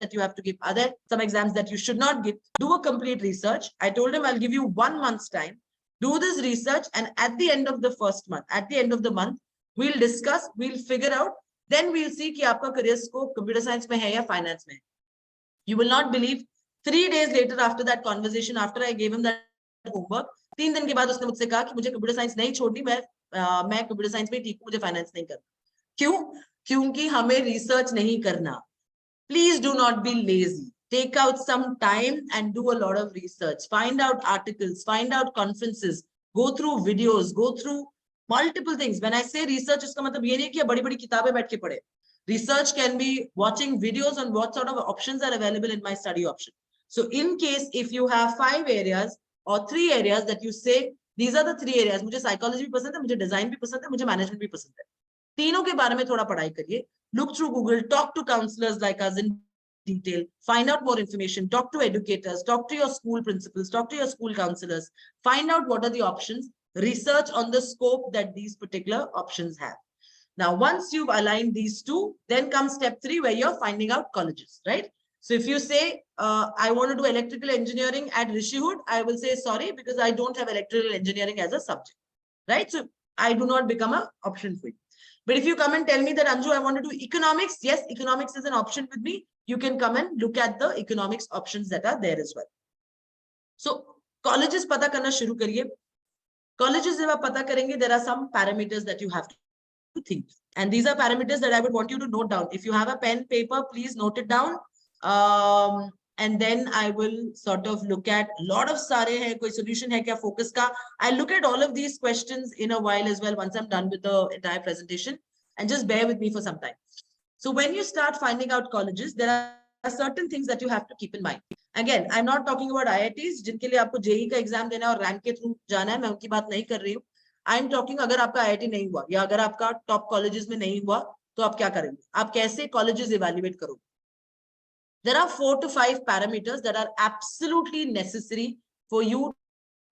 that you have to give, are there some exams that you should not give? Do a complete research. I told him I'll give you 1 month's time. Do this research, and at the end of the first month, at the end of the month, we'll discuss, we'll figure out, then we'll see कि आपका career scope computer science में है या finance में. You will not believe, 3 days later after that conversation, after I gave him that homework, 3 दिन के बाद उसने मुझसे कहा कि मुझे computer science नहीं छोड़नी, मैं computer science में ठीक हूँ, मुझे finance नहीं करना. क्यों? क्योंकि हमें research नहीं करना. Please do not be lazy. Take out some time and do a lot of research. Find out articles, find out conferences, go through videos, go through multiple things. When I say research, इसका मतलब ये नहीं कि बड़ी-बड़ी किताबें बैठ के पढ़े. Research can be watching videos on what sort of options are available in my study option. So in case if you have 5 areas or 3 areas that you say, these are the 3 areas, मुझे psychology भी पसंद है, मुझे design भी पसंद है, मुझे management भी पसंद है. तीनों के बारे में थोड़ा पढ़ाई करिए. Look through Google, talk to counselors like us in detail, find out more information, talk to educators, talk to your school principals, talk to your school counselors, find out what are the options, research on the scope that these particular options have. Now, once you've aligned these two, then comes step 3 where you're finding out colleges, right? So if you say, I want to do electrical engineering at Rishihood, I will say, sorry, because I don't have electrical engineering as a subject, right? So I do not become an option for you. But if you come and tell me that, Anju, I want to do economics, yes, economics is an option with me. You can come and look at the economics options that are there as well. So colleges pata karna shuru kariye. Colleges jab aap pata karenge, there are some parameters that you have to think. And these are parameters that I would want you to note down. If you have a pen, paper, please note it down. And then I will sort of look at a lot of sare hai, koi solution hai kya focus ka. I'll look at all of these questions in a while as well, once I'm done with the entire presentation, and just bear with me for some time. So when you start finding out colleges, there are certain things that you have to keep in mind. Again, I'm not talking about IITs, जिनके लिए आपको JEE का exam देना है और rank के through जाना है, मैं उनकी बात नहीं कर रही हूँ. I'm talking अगर आपका IIT नहीं हुआ या अगर आपका top colleges में नहीं हुआ, तो आप क्या करेंगे? आप कैसे colleges evaluate करोगे? There are 4 to 5 parameters that are absolutely necessary for you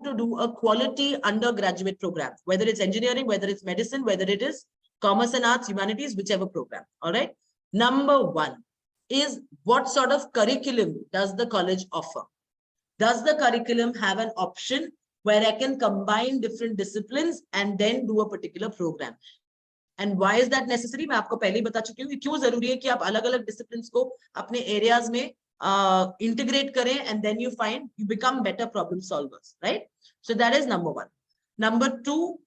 to do a quality undergraduate program, whether it's engineering, whether it's medicine, whether it is commerce and arts, humanities, whichever program. All right. Number 1 is, what sort of curriculum does the college offer? Does the curriculum have an option where I can combine different disciplines and then do a particular program? And why is that necessary? मैं आपको पहले ही बता चुकी हूँ कि क्यों जरूरी है कि आप अलग-अलग disciplines को अपने areas में integrate करें, and then you become better problem solvers, right? So that is number 1. Number 2,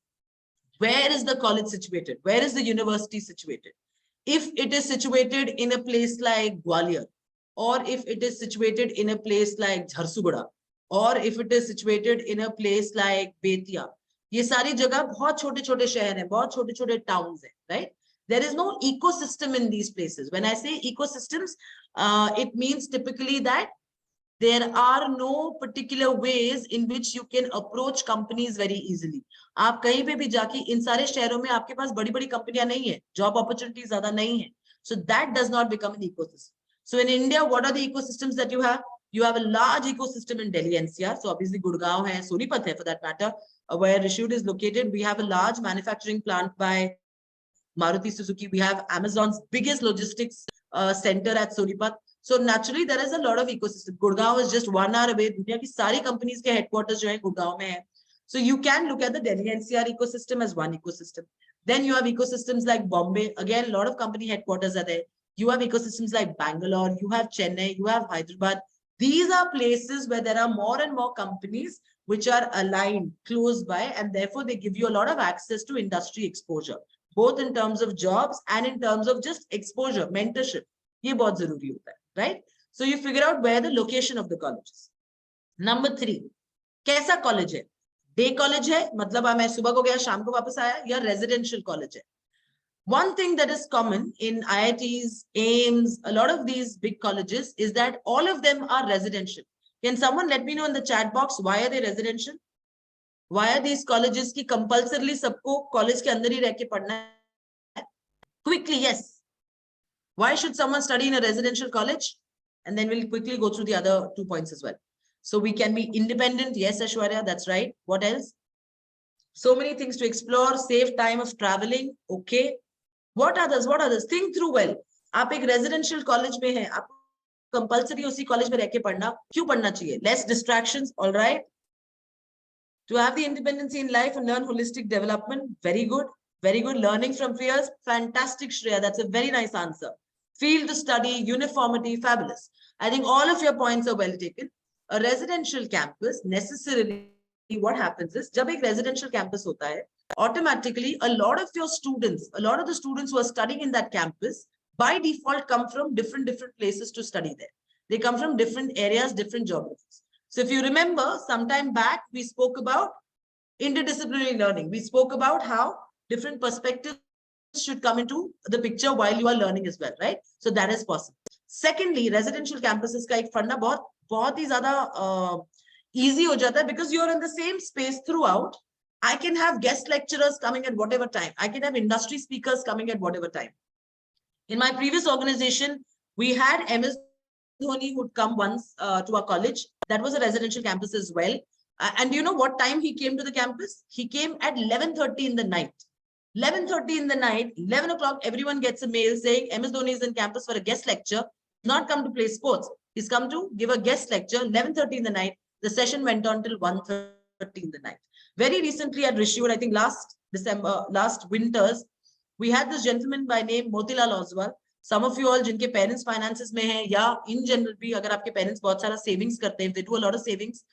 where is the college situated? Where is the university situated? If it is situated in a place like Gwalior, or if it is situated in a place like Jharsuguda, or if it is situated in a place like Betia, ये सारी जगह बहुत छोटे-छोटे शहर हैं, बहुत छोटे-छोटे towns हैं, right? There is no ecosystem in these places. When I say ecosystems, it means typically that there are no particular ways in which you can approach companies very easily. आप कहीं पे भी जाके इन सारे शहरों में आपके पास बड़ी-बड़ी कंपनियां नहीं है, job opportunities ज़्यादा नहीं है. So that does not become an ecosystem. So in India, what are the ecosystems that you have? You have a large ecosystem in Delhi NCR. So obviously Gurgaon hai, Sonipat hai for that matter, where Rishihood is located. We have a large manufacturing plant by Maruti Suzuki. We have Amazon's biggest logistics center at Sonipat. So naturally, there is a lot of ecosystem. Gurgaon is just 1 hour away. दुनिया की सारी companies के headquarters जो है Gurgaon में है. So you can look at the Delhi NCR ecosystem as one ecosystem. Then you have ecosystems like Bombay. Again, a lot of company headquarters are there. You have ecosystems like Bangalore. You have Chennai. You have Hyderabad. These are places where there are more and more companies which are aligned close by, and therefore they give you a lot of access to industry exposure, both in terms of jobs and in terms of just exposure, mentorship. ये बहुत जरूरी होता है, right? So you figure out where the location of the college is. Number 3, कैसा college है? Day college है, मतलब मैं सुबह को गया शाम को वापस आया, या रेजिडेंशियल कॉलेज है? One thing that is common in IITs, AIMS, a lot of these big colleges is that all of them are residential. Can someone let me know in the chat box, why are they residential? Why are these colleges की compulsorily सबको college के अंदर ही रह के पढ़ना है? Quickly, yes. Why should someone study in a residential college? And then we'll quickly go through the other 2 points as well. So we can be independent. Yes, Ashwarya, that's right. What else? So many things to explore, save time of traveling. Okay. What others? What others? Think through well. आप एक residential college में हैं, आप compulsory उसी college में रह के पढ़ना, क्यों पढ़ना चाहिए? Less distractions, all right. To have the independency in life and learn holistic development, very good. Very good. Learning from fears, fantastic, Shreya. That's a very nice answer. Field to study, uniformity, fabulous. I think all of your points are well taken. A residential campus, necessarily, what happens is, जब एक residential campus होता है, automatically a lot of your students, a lot of the students who are studying in that campus, by default come from different places to study there. They come from different areas, different geographies. So if you remember, sometime back, we spoke about interdisciplinary learning. We spoke about how different perspectives should come into the picture while you are learning as well, right? So that is possible. Secondly, residential campuses का एक पढ़ना बहुत ही ज़्यादा easy हो जाता है, because you are in the same space throughout. I can have guest lecturers coming at whatever time. I can have industry speakers coming at whatever time. In my previous organization, we had MS Dhoni who'd come once to our college. That was a residential campus as well. And do you know what time he came to the campus? He came at 11:30 in the night. 11:30 in the night, 11 o'clock, everyone gets a mail saying MS Dhoni is in campus for a guest lecture, not come to play sports. He's come to give a guest lecture, 11:30 in the night. The session went on till 1:30 in the night. Very recently at Rishiyur, I think last winters, we had this gentleman by name Motilal Oswal. Some of you all जिनके parents finances में हैं, या in general भी अगर आपके parents बहुत सारा savings करते हैं, they do a lot of savings,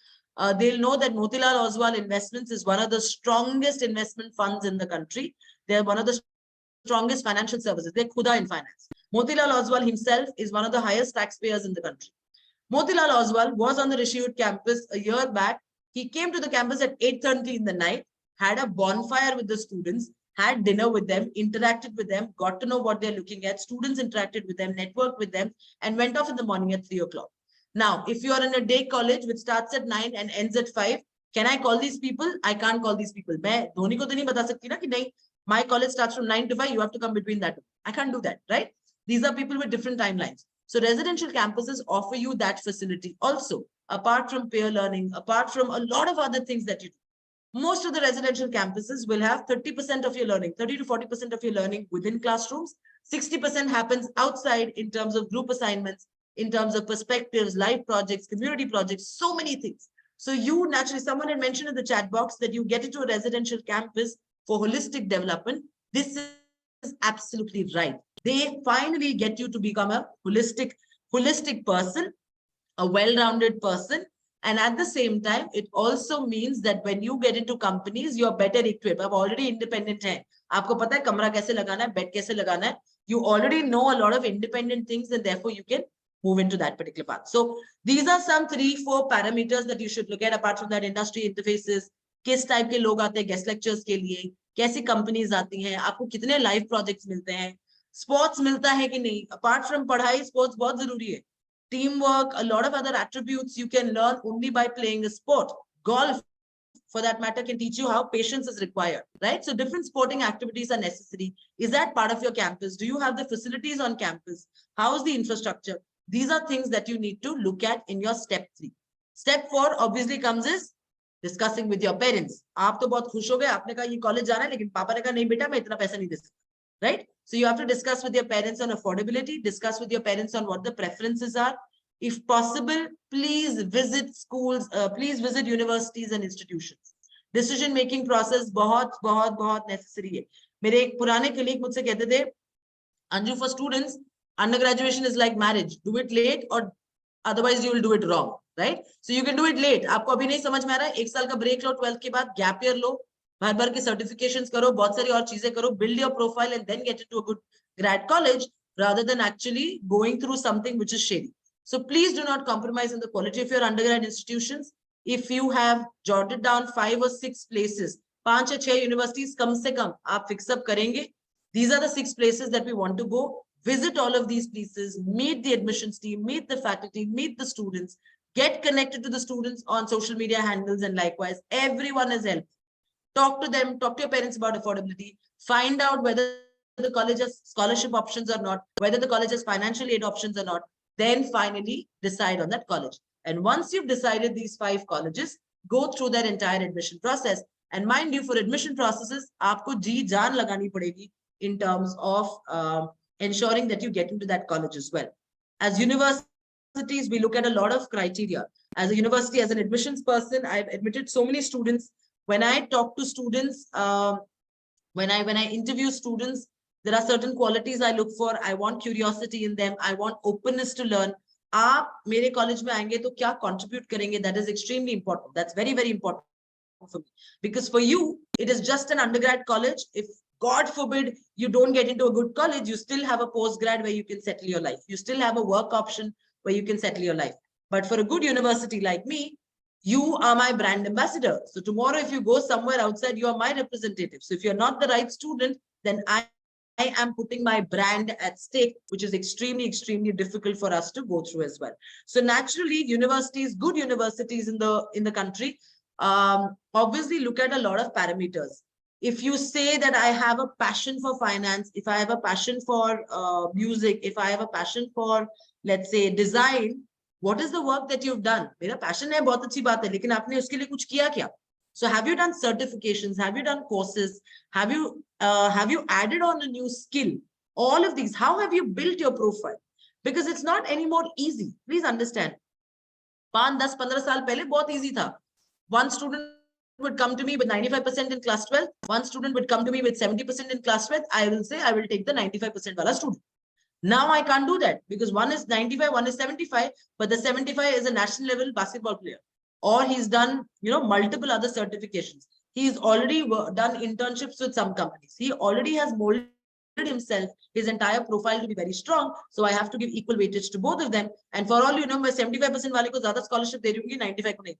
they'll know that Motilal Oswal Investments is one of the strongest investment funds in the country. They're one of the strongest financial services. They're Khuda in finance. Motilal Oswal himself is one of the highest taxpayers in the country. Motilal Oswal was on the Rishiyut campus a year back. He came to the campus at 8:30 in the night, had a bonfire with the students, had dinner with them, interacted with them, got to know what they're looking at. Students interacted with them, networked with them, and went off in the morning at 3 o'clock. Now, if you are in a day college which starts at 9 and ends at 5, can I call these people? I can't call these people. मैं धोनी को तो नहीं बता सकती ना कि नहीं, my college starts from 9 to 5, you have to come between that. I can't do that, right? These are people with different timelines. So residential campuses offer you that facility also, apart from peer learning, apart from a lot of other things that you do. Most of the residential campuses will have 30% of your learning, 30 to 40% of your learning within classrooms. 60% happens outside in terms of group assignments, in terms of perspectives, live projects, community projects, so many things. So you naturally, someone had mentioned in the chat box that you get into a residential campus for holistic development. This is absolutely right. They finally get you to become a holistic person, a well-rounded person. And at the same time, it also means that when you get into companies, you're better equipped. आप already independent हैं. आपको पता है कमरा कैसे लगाना है, bed कैसे लगाना है. You already know a lot of independent things, and therefore you can move into that particular path. So these are some 3-4 parameters that you should look at. Apart from that, industry interfaces, किस type के लोग आते हैं guest lectures के लिए, कैसी companies आती हैं, आपको कितने live projects मिलते हैं, sports मिलता है कि नहीं. Apart from पढ़ाई, sports बहुत जरूरी है. Teamwork, a lot of other attributes you can learn only by playing a sport. Golf, for that matter, can teach you how patience is required, right? So different sporting activities are necessary. Is that part of your campus? Do you have the facilities on campus? How is the infrastructure? These are things that you need to look at in your step 3. Step 4 obviously comes is discussing with your parents. आप तो बहुत खुश हो गए, आपने कहा ये college जाना है, लेकिन पापा ने कहा नहीं बेटा मैं इतना पैसा नहीं दे सकता, right? So you have to discuss with your parents on affordability, discuss with your parents on what the preferences are. If possible, please visit schools, please visit universities and institutions. Decision making process बहुत necessary है. मेरे एक पुराने colleague मुझसे कहते थे, Anju, for students, undergraduation is like marriage. Do it late or otherwise you will do it wrong, right? So you can do it late. आपको अभी नहीं समझ में आ रहा है, 1 साल का break लो, 12th के बाद gap year लो, भर के certifications करो, बहुत सारी और चीजें करो, build your profile and then get into a good grad college rather than actually going through something which is shady. So please do not compromise on the quality of your undergrad institutions. if you have jotted down 5 or 6 places, 5 or 6 universities kam se kam aap fix up karenge. These are the 6 places that we want to go. Visit all of these places, meet the admissions team, meet the faculty, meet the students, get connected to the students on social media handles, and likewise, everyone is helped. Talk to them, talk to your parents about affordability, find out whether the college has scholarship options or not, whether the college has financial aid options or not, then finally decide on that college. And once you've decided these 5 colleges, go through their entire admission process. And mind you, for admission processes, aapko ji jaan lagani padegi in terms of ensuring that you get into that college as well. As universities, we look at a lot of criteria. As a university, as an admissions person, I've admitted so many students. When I talk to students, when I interview students, there are certain qualities I look for. I want curiosity in them. I want openness to learn. आप मेरे college में आएंगे तो क्या contribute करेंगे? That is extremely important. That's very, very important for me. Because for you, it is just an undergrad college. If God forbid you don't get into a good college, you still have a postgrad where you can settle your life. You still have a work option where you can settle your life. But for a good university like me, you are my brand ambassador. So tomorrow, if you go somewhere outside, you are my representative. So if you're not the right student, then I am putting my brand at stake, which is extremely, extremely difficult for us to go through as well. So naturally, universities, good universities in the country, obviously look at a lot of parameters. If you say that I have a passion for finance, if I have a passion for music, if I have a passion for, let's say, design, what is the work that you've done? Mera passion hai, bahut achhi baat hai, lekin aapne uske liye kuch kiya kya? So have you done certifications? Have you done courses? Have you added on a new skill? All of these, how have you built your profile? Because it's not anymore easy. Please understand. 5, 10, 15 saal pehle bahut easy tha. One student would come to me with 95% in class 12. One student would come to me with 70% in class 12. I will say I will take the 95% wala student. Now I can't do that because one is 95, one is 75, but the 75 is a national level basketball player, or he's done, multiple other certifications. He's already done internships with some companies. He already has molded himself, his entire profile to be very strong. So I have to give equal weightage to both of them. And for all you know, my 75% wale ko zyada scholarship de rahi hongi, 95 ko nahi.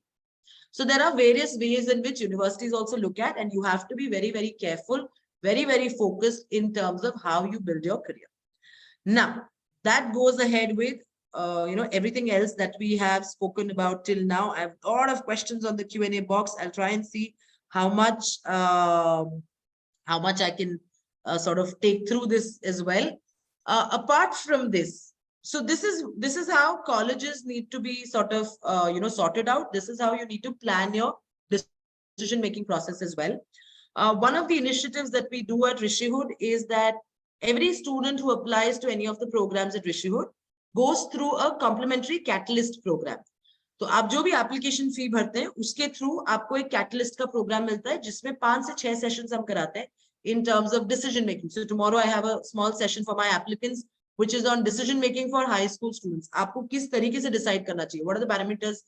So there are various ways in which universities also look at, and you have to be very, very careful, very, very focused in terms of how you build your career. Now, that goes ahead with, everything else that we have spoken about till now. I have a lot of questions on the Q&A box. I'll try and see how much I can sort of take through this as well. Apart from this, so this is how colleges need to be sort of, sorted out. This is how you need to plan your decision-making process as well. One of the initiatives that we do at Rishihood is that every student who applies to any of the programs at Rishihood goes through a complimentary catalyst program. तो आप जो भी application fee भरते हैं उसके through आपको एक catalyst का program मिलता है जिसमें 5 से 6 sessions हम कराते हैं in terms of decision making. So tomorrow I have a small session for my applicants which is on decision making for high school students. आपको किस तरीके से decide करना चाहिए? What are the parameters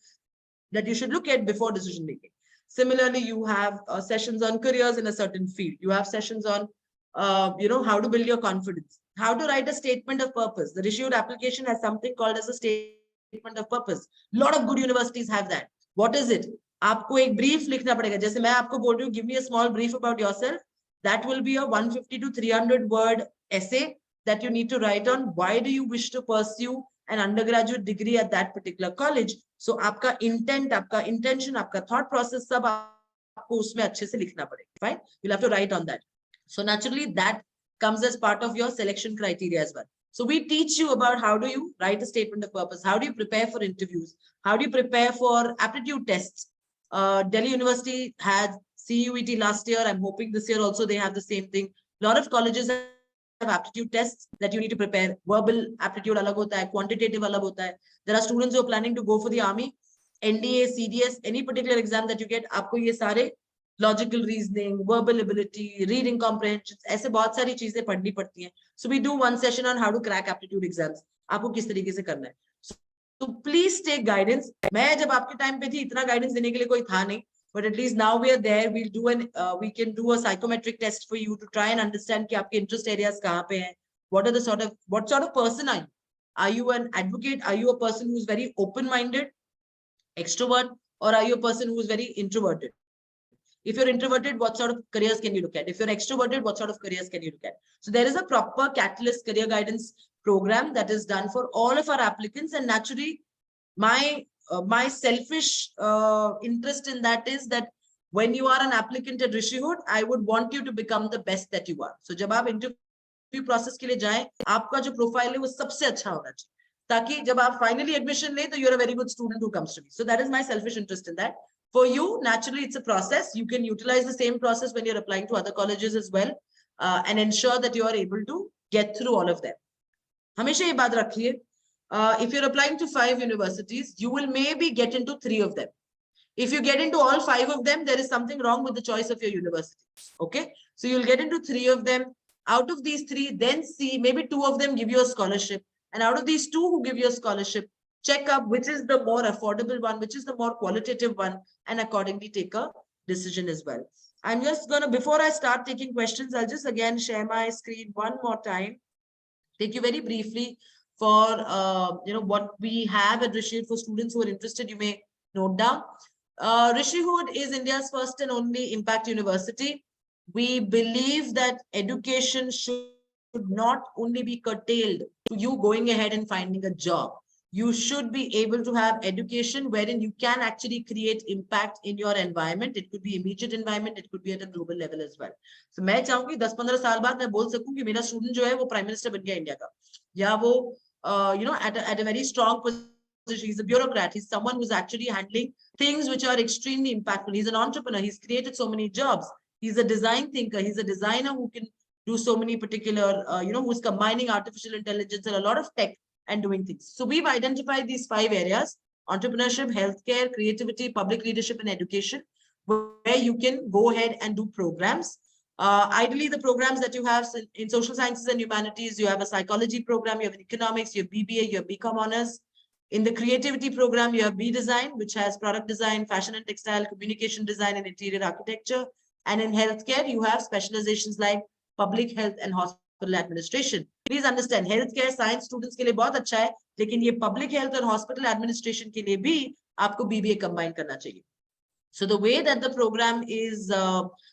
that you should look at before decision making? Similarly, you have sessions on careers in a certain field. You have sessions on how to build your confidence, how to write a statement of purpose. The Rishihood application has something called as a statement of purpose. A lot of good universities have that. What is it? आपको एक brief लिखना पड़ेगा. जैसे मैं आपको बोल रही हूँ, give me a small brief about yourself. That will be a 150 to 300 word essay that you need to write on. Why do you wish to pursue an undergraduate degree at that particular college? So आपका intent, आपका intention, आपका thought process सब आपको उसमें अच्छे से लिखना पड़ेगा. Fine? You'll have to write on that. So naturally, that comes as part of your selection criteria as well. So we teach you about how do you write a statement of purpose, how do you prepare for interviews, how do you prepare for aptitude tests. Delhi University had CUET last year. I'm hoping this year also they have the same thing. A lot of colleges have aptitude tests that you need to prepare. Verbal aptitude alag hota hai, quantitative alag hota hai. There are students who are planning to go for the army, NDA, CDS, any particular exam that you get, aapko ye sare logical reasoning, verbal ability, reading comprehension, ऐसे बहुत सारी चीजें पढ़नी पड़ती हैं. So we do one session on how to crack aptitude exams. आपको किस तरीके से करना है. So please take guidance. मैं जब आपके टाइम पे थी इतना guidance देने के लिए कोई था नहीं. But at least now we are there. We can do a psychometric test for you to try and understand कि आपके interest areas कहाँ पे हैं. What sort of person are you? Are you an advocate? Are you a person who's very open-minded, extrovert? or are you a person who is very introverted? If you're introverted, what sort of careers can you look at? If you're extroverted, what sort of careers can you look at? So there is a proper Catalyst career guidance program that is done for all of our applicants. And naturally, my selfish interest in that is that when you are an applicant at Rishihood, I would want you to become the best that you are. So जब आप interview process के लिए जाएं, आपका जो profile है वो सबसे अच्छा होना चाहिए, ताकि जब आप finally admission लें, तो you're a very good student who comes to me. So that is my selfish interest in that. For you, naturally, it's a process. You can utilize the same process when you're applying to other colleges as well, and ensure that you are able to get through all of them. हमेशा ये बात रखिए, if you're applying to 5 universities, you will maybe get into 3 of them. If you get into all 5 of them, there is something wrong with the choice of your university. Okay, so you'll get into 3 of them. Out of these 3, then see, maybe 2 of them give you a scholarship, and out of these 2 who give you a scholarship, check up which is the more affordable one, which is the more qualitative one, and accordingly take a decision as well. I'm just gonna, before I start taking questions, I'll just again share my screen one more time, take you very briefly for what we have at Rishihood. For students who are interested, you may note down. Rishihood is India's first and only impact university. We believe that education should not only be curtailed to you going ahead and finding a job. You should be able to have education wherein you can actually create impact in your environment. It could be immediate environment, it could be at a global level as well. So मैं चाहूंगी 10-15 साल बाद मैं बोल सकूं कि मेरा student जो है वो prime minister बन गया इंडिया का, या वो at a very strong position. He's a bureaucrat. He's someone who's actually handling things which are extremely impactful. He's an entrepreneur. He's created so many jobs. He's a design thinker. He's a designer who can do so many particular, who's combining artificial intelligence and a lot of tech and doing things. So we've identified these 5 areas: entrepreneurship, healthcare, creativity, public leadership, and education, where you can go ahead and do programs. Ideally, the programs that you have in social sciences and humanities, you have a psychology program, you have an economics, you have BBA, you have BCom honors. In the creativity program, you have B Design, which has product design, fashion and textile, communication design, and interior architecture. And in healthcare, you have specializations like public health and hospital administration. Please understand, healthcare science students के लिए बहुत अच्छा है, लेकिन ये public health और hospital administration के लिए भी आपको BBA combine करना चाहिए. So the way that the program is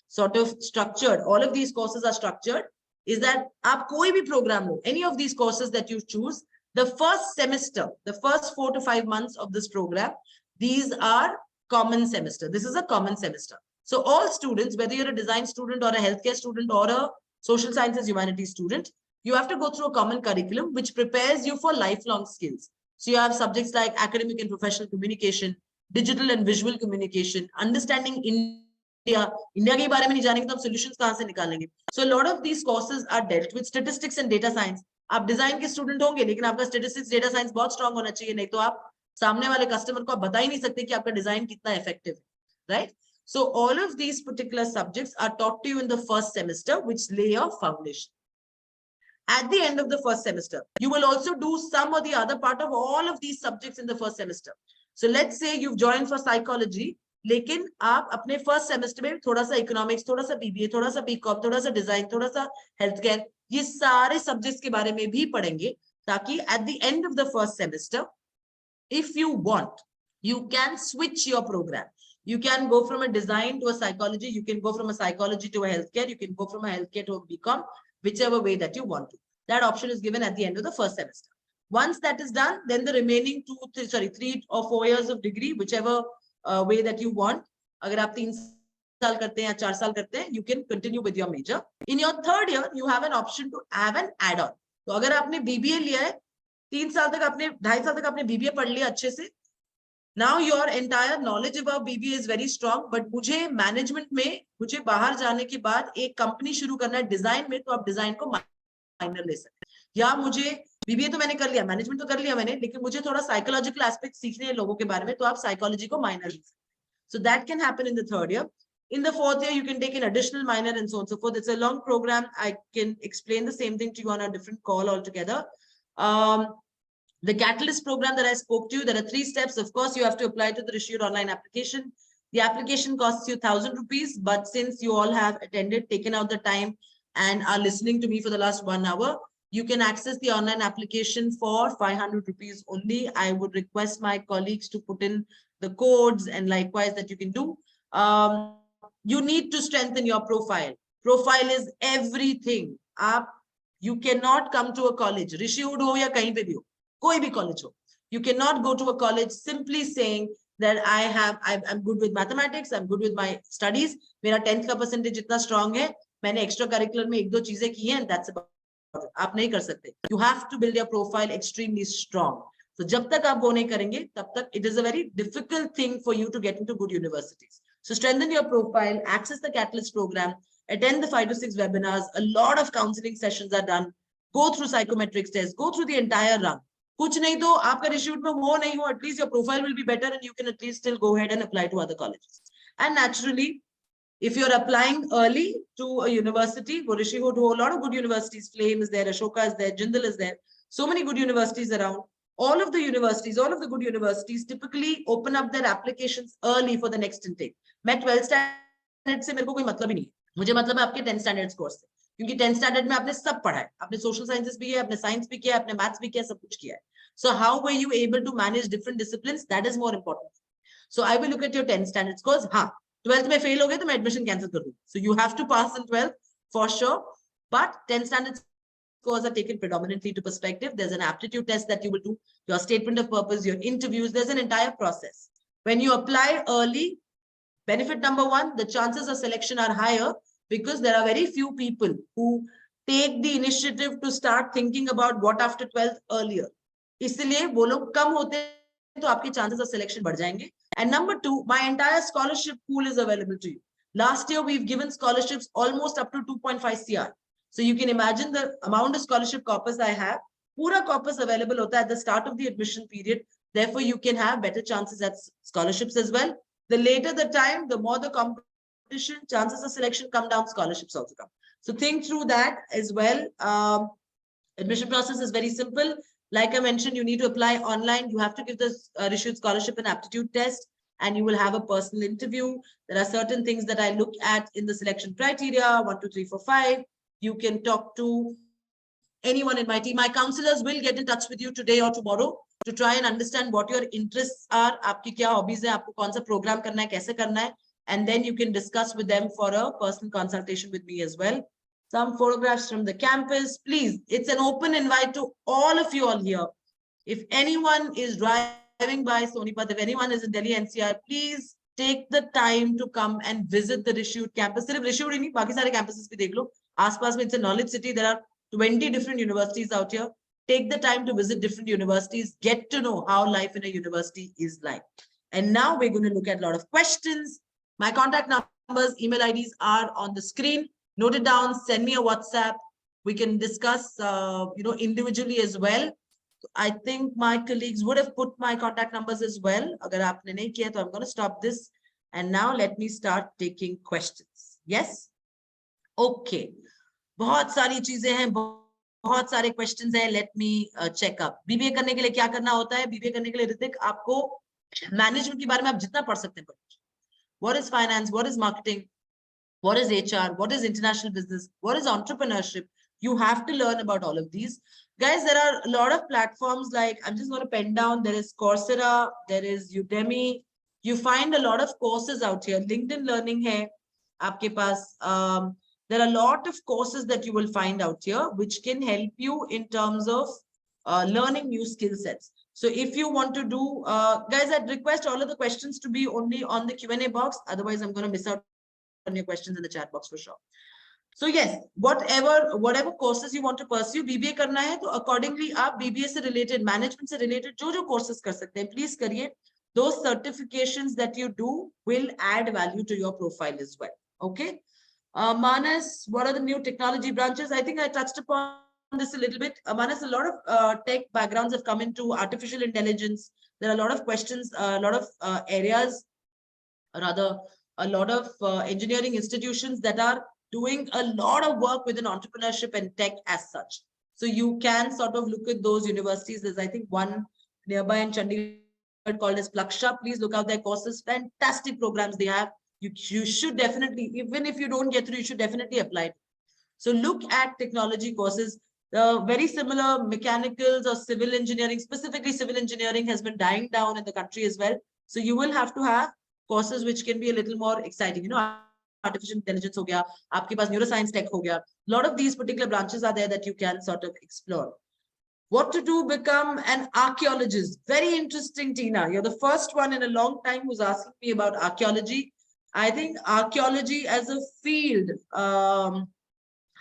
sort of structured, all of these courses are structured, is that आप कोई भी program low, any of these courses that you choose, the first semester, the first 4 to 5 months of this program, these are common semester. This is a common semester. So all students, whether you're a design student or a healthcare student or a social sciences humanities student, you have to go through a common curriculum which prepares you for lifelong skills. So you have subjects like academic and professional communication, digital and visual communication, understanding India के बारे में नहीं जानेंगे तो हम solutions कहाँ से निकालेंगे. So a lot of these courses are dealt with statistics and data science. आप डिजाइन के स्टूडेंट होंगे, लेकिन आपका स्टैटिस्टिक्स डेटा साइंस बहुत स्ट्रांग होना चाहिए, नहीं तो आप सामने वाले कस्टमर को आप बता ही नहीं सकते कि आपका डिजाइन कितना इफेक्टिव है, right? So all of these particular subjects are taught to you in the first semester, which lay your foundation. At the end of the first semester, you will also do some or the other part of all of these subjects in the first semester. So let's say you've joined for psychology, लेकिन आप अपने first semester में थोड़ा सा economics, थोड़ा सा BBA, थोड़ा सा बीकॉम, थोड़ा सा डिजाइन, थोड़ा सा हेल्थ केयर, ये सारे सब्जेक्ट्स के बारे में भी पढ़ेंगे, ताकि at the end of the first semester, if you want, you can switch your program. You can go from a design to a psychology, you can go from a psychology to a healthcare, you can go from a healthcare to a BCom, whichever way that you want to. That option is given at the end of the first semester. Once that is done, then the remaining 3 or 4 years of degree, whichever way that you want, अगर आप 3 साल करते हैं या 4 साल करते हैं, you can continue with your major. In your third year, you have an option to have an add-on. तो अगर आपने BBA लिया है, 3 साल तक आपने 2.5 साल तक आपने BBA पढ़ लिया अच्छे से, now your entire knowledge about BBA is very strong, but मुझे मैनेजमेंट में मुझे बाहर जाने के बाद एक कंपनी शुरू करना है डिजाइन में, तो आप डिजाइन को माइनर ले सकते हैं. या मुझे BBA तो मैंने कर लिया, मैनेजमेंट तो कर लिया मैंने, लेकिन मुझे थोड़ा साइकोलॉजिकल एस्पेक्ट सीखने हैं लोगों के बारे में, तो आप साइकोलॉजी को माइनर ले सकते हैं. So that can happen in the third year. In the fourth year, you can take an additional minor and so on and so forth. It's a long program. I can explain the same thing to you on a different call altogether. The Catalyst program that I spoke to you, there are 3 steps. Of course, you have to apply to the Rishihood online application. The application costs you 1,000 rupees, but since you all have attended, taken out the time and are listening to me for the last 1 hour, you can access the online application for 500 rupees only. I would request my colleagues to put in the codes and likewise that you can do. You need to strengthen your profile. Profile is everything. You cannot come to a college, Rishiwood ho ya kahin pe bhi ho, koi bhi college ho. You cannot go to a college simply saying that I'm good with mathematics, I'm good with my studies, मेरा 10th का percentage इतना strong है, मैंने extra curricular में एक दो चीजें की हैं, that's about it. आप नहीं कर सकते. You have to build your profile extremely strong. So जब तक आप वो नहीं करेंगे, तब तक it is a very difficult thing for you to get into good universities. So strengthen your profile, access the Catalyst program, attend the 5 to 6 webinars. A lot of counseling sessions are done. Go through psychometrics tests, go through the entire run. कुछ नहीं तो आपका रिश्यूट में हो नहीं हो, at least your profile will be better and you can at least still go ahead and apply to other colleges. And naturally, if you're applying early to a university, wo Rishi ho, a lot of good universities, Flame is there, Ashoka is there, Jindal is there, so many good universities around. All of the good universities typically open up their applications early for the next intake. मैं 12th standard से मेरे को कोई मतलब ही नहीं है, मुझे मतलब है आपके 10th standards course से, क्योंकि 10th standard में आपने सब पढ़ा है, आपने social sciences भी किया, आपने science भी किया, आपने maths भी किया, सब कुछ किया है. So how were you able to manage different disciplines? That is more important. So I will look at your 10th standards course. हाँ, 12th में fail हो गए तो मैं admission cancel कर दूँ. So you have to pass in 12th for sure. But 10th standards scores are taken predominantly to perspective. There's an aptitude test that you will do, your statement of purpose, your interviews. There's an entire process. When you apply early, benefit number one, the chances of selection are higher because there are very few people who take the initiative to start thinking about what after 12th earlier. इसलिए वो लोग कम होते हैं तो आपके chances of selection बढ़ जाएंगे. And number two, my entire scholarship pool is available to you. Last year, we've given scholarships almost up to 2.5 CR. So you can imagine the amount of scholarship corpus I have. Pura corpus available hota at the start of the admission period. Therefore, you can have better chances at scholarships as well. The later the time, the more the competition, chances of selection come down, scholarships also come. So think through that as well. Admission process is very simple. Like I mentioned, you need to apply online. You have to give the issued scholarship and aptitude test, and you will have a personal interview. There are certain things that I look at in the selection criteria, 1, 2, 3, 4, 5. You can talk to anyone in my team. My counselors will get in touch with you today or tomorrow to try and understand what your interests are, आपकी क्या hobbies हैं, आपको कौन सा program करना है, कैसे करना है, and then you can discuss with them for a personal consultation with me as well. Some photographs from the campus. Please, it's an open invite to all of you all here. If anyone is driving by Sonipat, if anyone is in Delhi NCR, please take the time to come and visit the Rishiwood campus. सिर्फ Rishiwood ही नहीं, बाकी सारे campuses भी देख लो. आसपास में it's a knowledge city. There are 20 different universities out here. Take the time to visit different universities. Get to know how life in a university is like. And now we're going to look at a lot of questions. My contact numbers, email IDs are on the screen. Note it down. Send me a WhatsApp. We can discuss, individually as well. I think my colleagues would have put my contact numbers as well. Agar aapne nahi kiya, to I'm going to stop this. And now let me start taking questions. Yes? Okay. बहुत सारी चीजें हैं, बहुत सारे questions हैं. Let me check up. BBA करने के लिए क्या करना होता है? बीबीए करने के लिए ऋतिक आपको मैनेजमेंट के बारे में आप जितना पढ़ सकते हैं पढ़िए. What is finance? What is marketing? What is HR? What is international business? What is entrepreneurship? You have to learn about all of these. Guys, there are a lot of platforms like, I'm just going to pen down. There is Coursera, there is Udemy. You find a lot of courses out here. LinkedIn Learning hai aapke paas. There are a lot of courses that you will find out here, which can help you in terms of learning new skill sets. So if you want to do, guys, I'd request all of the questions to be only on the Q&A box. Otherwise, I'm going to miss out on your questions in the chat box for sure. So yes, whatever courses you want to pursue, BBA करना है तो accordingly आप BBA से related, management से related जो courses कर सकते हैं, please करिए. Those certifications that you do will add value to your profile as well. Okay. Manas, what are the new technology branches? I think I touched upon this a little bit. Manas, a lot of tech backgrounds have come into artificial intelligence. There are a lot of questions, a lot of areas, rather a lot of engineering institutions that are doing a lot of work within entrepreneurship and tech as such. So you can sort of look at those universities. There's, I think, one nearby in Chandigarh called as Plaksha. Please look out their courses. Fantastic programs they have. You should definitely, even if you don't get through, you should definitely apply. So look at technology courses. Very similar mechanicals or civil engineering, specifically civil engineering has been dying down in the country as well. So you will have to have courses which can be a little more exciting. You know, artificial intelligence ho gaya, aapke paas neuroscience tech ho gaya. A lot of these particular branches are there that you can sort of explore. What to do become an archaeologist? Very interesting, Tina. You're the first one in a long time who's asking me about archaeology. I think archaeology as a field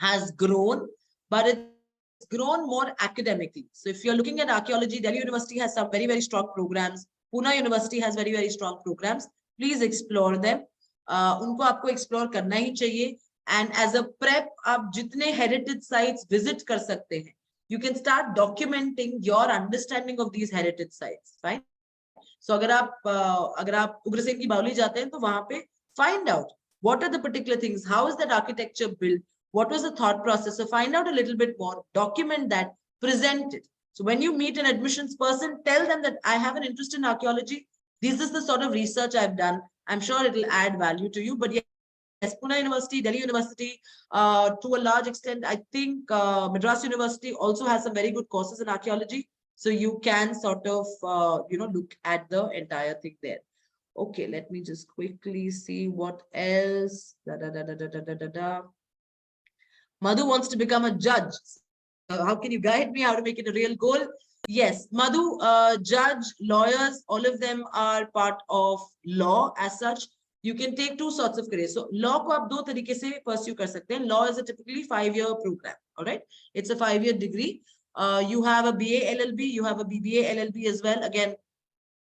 has grown, but it's grown more academically. So if you're looking at archaeology, Delhi University has some very, very strong programs. Pune University has very, very strong programs. Please explore them. Unko aapko explore karna hi chahiye. And as a prep, aap jitne heritage sites visit kar sakte hain. You can start documenting your understanding of these heritage sites. Fine. So अगर आप उग्रसेन की बावली जाते हैं तो वहां पे find out what are the particular things, how is that architecture built, what was the thought process. So find out a little bit more, document that, present it. So when you meet an admissions person, tell them that I have an interest in archaeology. This is the sort of research I've done. I'm sure it will add value to you. But yes, Pune University, Delhi University, to a large extent, I think Madras University also has some very good courses in archaeology. So you can sort of, look at the entire thing there. Okay, let me just quickly see what else. Madhu wants to become a judge. How can you guide me how to make it a real goal? Yes, Madhu, judge, lawyers, all of them are part of law as such. You can take two sorts of careers. So law ko aap do tarike se pursue kar sakte hain. Law is a typically 5-year program. All right, it's a 5-year degree. You have a BA LLB, you have a BBA LLB as well. Again,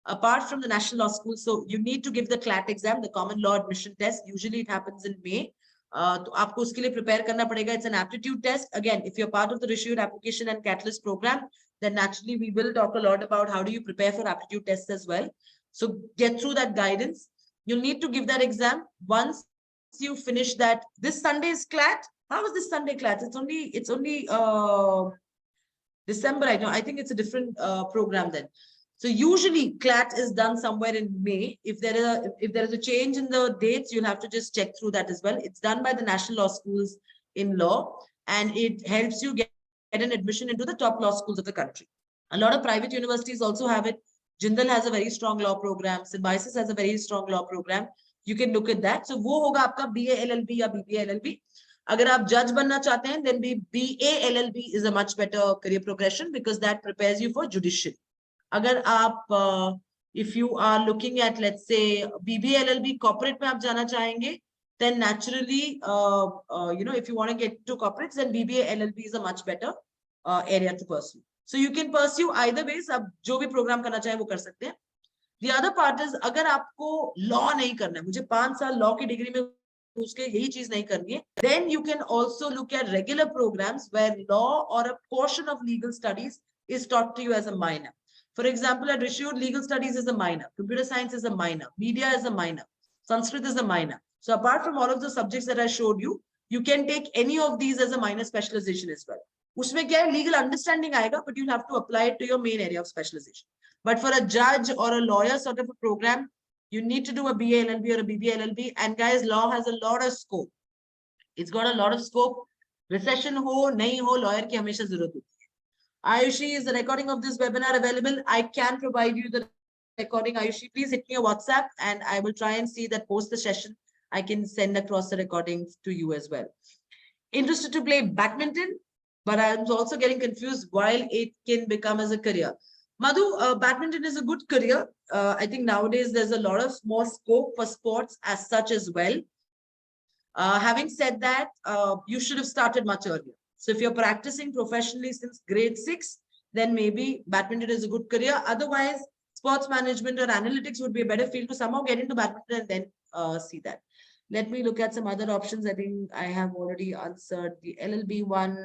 apart from the National Law School, so you need to give the CLAT exam, the Common Law Admission Test. Usually it happens in May. तो आपको उसके लिए prepare करना पड़ेगा. It's an aptitude test. Again, if you're part of the Reissued Application and Catalyst program, then naturally we will talk a lot about how do you prepare for aptitude tests as well. So get through that guidance. You'll need to give that exam. Once you finish that, this Sunday is CLAT. How is this Sunday CLAT? It's only December. I know. I think it's a different program then. So usually CLAT is done somewhere in May. If there is a change in the dates, you'll have to just check through that as well. It's done by the National Law Schools in law, and it helps you get an admission into the top law schools of the country. A lot of private universities also have it. Jindal has a very strong law program. Symbiosis has a very strong law program. You can look at that. So वो होगा आपका BA LLB या BBA LLB. अगर आप judge बनना चाहते हैं, then BA LLB is a much better career progression because that prepares you for judicial. अगर आप if you are looking at, let's say, BBA LLB corporate में आप जाना चाहेंगे, then naturally, if you want to get to corporates, then BBA LLB is a much better area to pursue. So you can pursue either ways. आप जो भी program करना चाहें वो कर सकते हैं. The other part is, अगर आपको law नहीं करना है, मुझे 5 साल law की degree में उसके यही चीज नहीं करनी है, then you can also look at regular programs where law or a portion of legal studies is taught to you as a minor. For example, at Reissued, legal studies is a minor, computer science is a minor, media is a minor, Sanskrit is a minor. So apart from all of the subjects that I showed you, you can take any of these as a minor specialization as well. Usme kya hai, legal understanding aayega, but you'll have to apply it to your main area of specialization. But for a judge or a lawyer sort of a program, you need to do a BA LLB or a BBA LLB. And guys, law has a lot of scope. It's got a lot of scope. Recession ho, nahi ho, lawyer ki hamesha zarurat hoti. Ayushi, is the recording of this webinar available? I can provide you the recording. Ayushi, please hit me a WhatsApp and I will try and see that post the session. I can send across the recordings to you as well. Interested to play badminton, but I'm also getting confused while it can become as a career. Madhu, badminton is a good career. I think nowadays there's a lot of more scope for sports as such as well. Having said that, you should have started much earlier. So if you're practicing professionally since grade 6, then maybe badminton is a good career. Otherwise, sports management or analytics would be a better field to somehow get into badminton and then see that. Let me look at some other options. I think I have already answered the LLB one.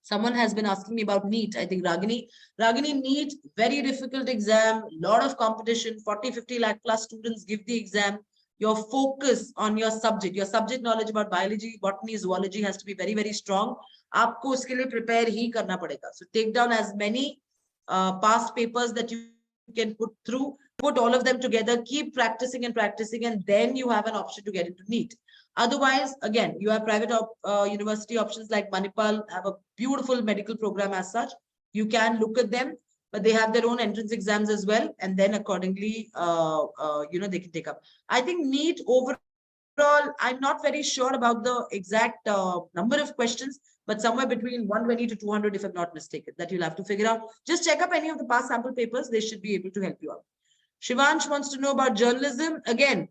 Someone has been asking me about NEET. I think Ragini, NEET, very difficult exam, lot of competition, 40-50 lakh plus students give the exam. Your focus on your subject knowledge about biology, botany, zoology has to be very, very strong. Aapko uske liye prepare hi karna padega. So take down as many past papers that you can put through, put all of them together, keep practicing, and then you have an option to get into NEET. Otherwise, again, you have private university options like Manipal, have a beautiful medical program as such. You can look at them. but they have their own entrance exams as well. And then accordingly, they can take up. I think NEET overall, I'm not very sure about the exact number of questions, but somewhere between 120 to 200, if I'm not mistaken, that you'll have to figure out. Just check up any of the past sample papers. They should be able to help you out. Shivansh wants to know about journalism. Again,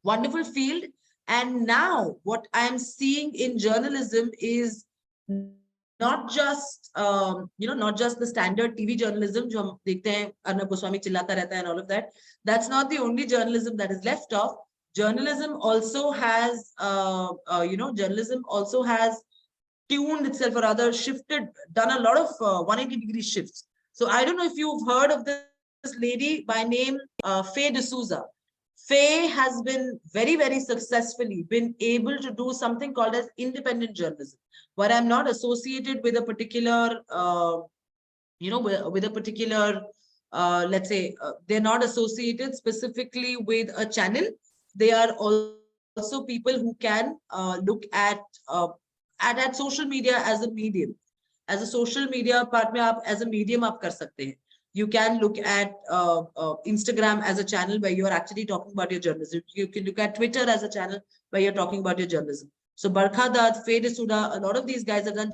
wonderful field. And now what I'm seeing in journalism is not just, not just the standard TV journalism, jo hum dekhte hain, Arnab Goswami chillata rehta hai and all of that. That's not the only journalism that is left off. Journalism also has, journalism also has tuned itself, or rather shifted, done a lot of 180-degree shifts. So I don't know if you've heard of this lady by name Faye D'Souza. Faye has been very successfully been able to do something called as independent journalism, where I'm not associated with a particular, with a particular, let's say, they're not associated specifically with a channel. They are also people who can look at social media as a medium. As a social media part mein aap as a medium aap kar sakte hain. You can look at Instagram as a channel where you are actually talking about your journalism. You can look at Twitter as a channel where you're talking about your journalism. So Barkha Dutt, Faye D'Souza, a lot of these guys have done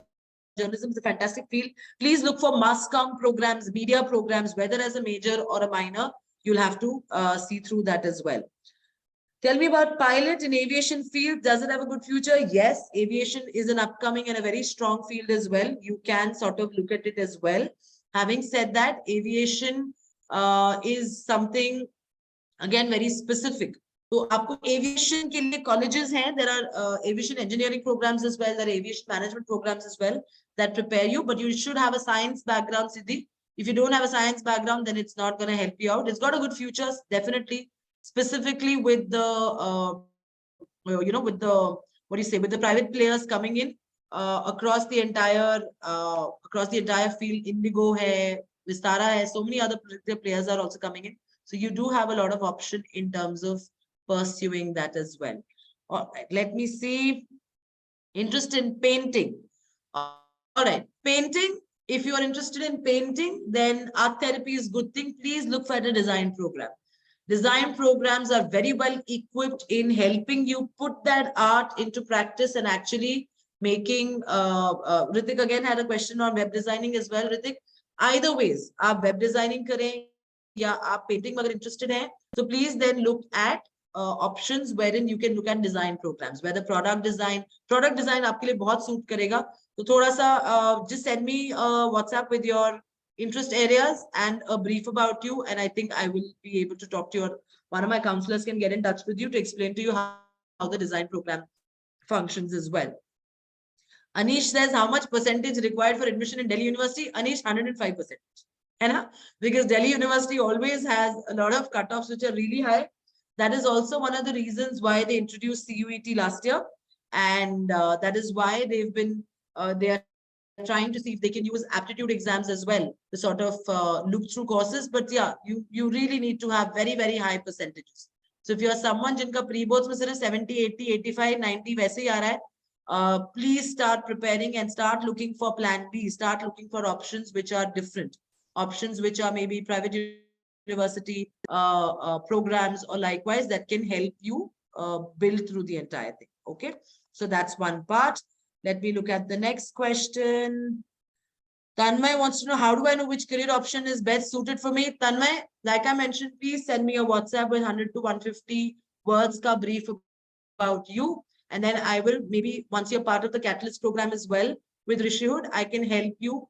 journalism. Is a fantastic field. Please look for mass comm programs, media programs, whether as a major or a minor. You'll have to see through that as well. Tell me about pilot in aviation field. Does it have a good future? Yes, aviation is an upcoming and a very strong field as well. You can sort of look at it as well. Having said that, aviation is something, again, very specific. So, आपको aviation के लिए colleges हैं. There are aviation engineering programs as well. There are aviation management programs as well that prepare you. But you should have a science background, Siddhi. If you don't have a science background, then it's not going to help you out. It's got a good future, definitely. Specifically with the, with the, what do you say, with the private players coming in across the entire field. Indigo hai, Vistara hai, so many other players are also coming in. So you do have a lot of option in terms of pursuing that as well. All right, let me see. Interest in painting. All right, painting. If you are interested in painting, then art therapy is a good thing. Please look for the design program. Design programs are very well equipped in helping you put that art into practice and actually making, Ritik again had a question on web designing as well. Ritik, either ways, aap web designing kare ya aap painting agar interested hai, so please then look at options wherein you can look at design programs, whether product design aapke liye bahut suit karega. So thoda sa just send me a WhatsApp with your interest areas and a brief about you, and I think I will be able to talk to you. One of my counselors can get in touch with you to explain to you how the design program functions as well. Anish says, how much percentage required for admission in Delhi University? Anish, 105%. Because Delhi University always has a lot of cutoffs which are really high. That is also one of the reasons why they introduced CUET last year, and that is why they've been they are trying to see if they can use aptitude exams as well to sort of look through courses. But yeah, you really need to have very high percentages. So if you're someone jinka pre-boards mein sirf 70, 80, 85, 90 वैसे ही आ रहा है, please start preparing and start looking for plan B. Start looking for options which are different, options which are maybe private university programs or likewise that can help you build through the entire thing. Okay, so that's one part. Let me look at the next question. Tanmay wants to know, how do I know which career option is best suited for me? Tanmay, like I mentioned, please send me a WhatsApp with 100 to 150 words ka brief about you. And then I will, maybe once you're part of the Catalyst program as well with Rishihood, I can help you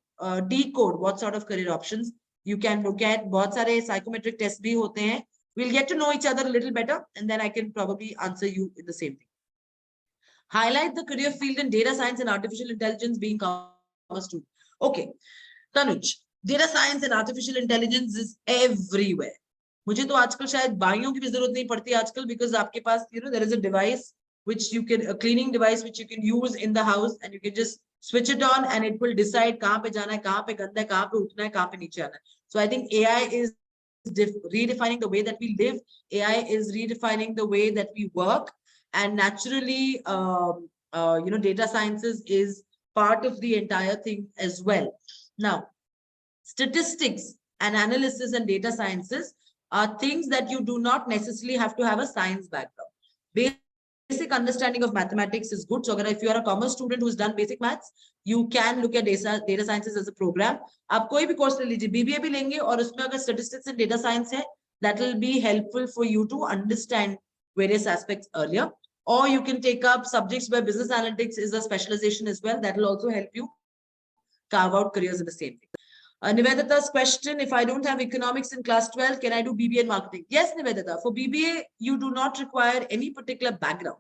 decode what sort of career options you can look at. Bahut sare psychometric tests bhi hote hain. We'll get to know each other a little better, and then I can probably answer you in the same thing. Highlight the career field in data science and artificial intelligence being covered. Okay, Tanuj, data science and artificial intelligence is everywhere. मुझे तो आजकल शायद बाइयों की भी जरूरत नहीं पड़ती आजकल, because आपके पास, there is a device which you can, a cleaning device which you can use in the house, and you can just switch it on and it will decide कहाँ पे जाना है, कहाँ पे गंदा है, कहाँ पे उठना है, कहाँ पे नीचे आना है. So I think AI is redefining the way that we live. AI is redefining the way that we work. And naturally, data sciences is part of the entire thing as well. Now, statistics and analysis and data sciences are things that you do not necessarily have to have a science background. Basic understanding of mathematics is good. So if you are a commerce student who's done basic maths, you can look at data sciences as a program. आप कोई भी course ले लीजिए, BBA भी लेंगे और उसमें अगर statistics and data science है, that will be helpful for you to understand various aspects earlier. Or you can take up subjects where business analytics is a specialization as well. That will also help you carve out careers in the same thing. Nivedita's question, if I don't have economics in class 12, can I do BBA in marketing? Yes, Nivedita, for BBA, you do not require any particular background.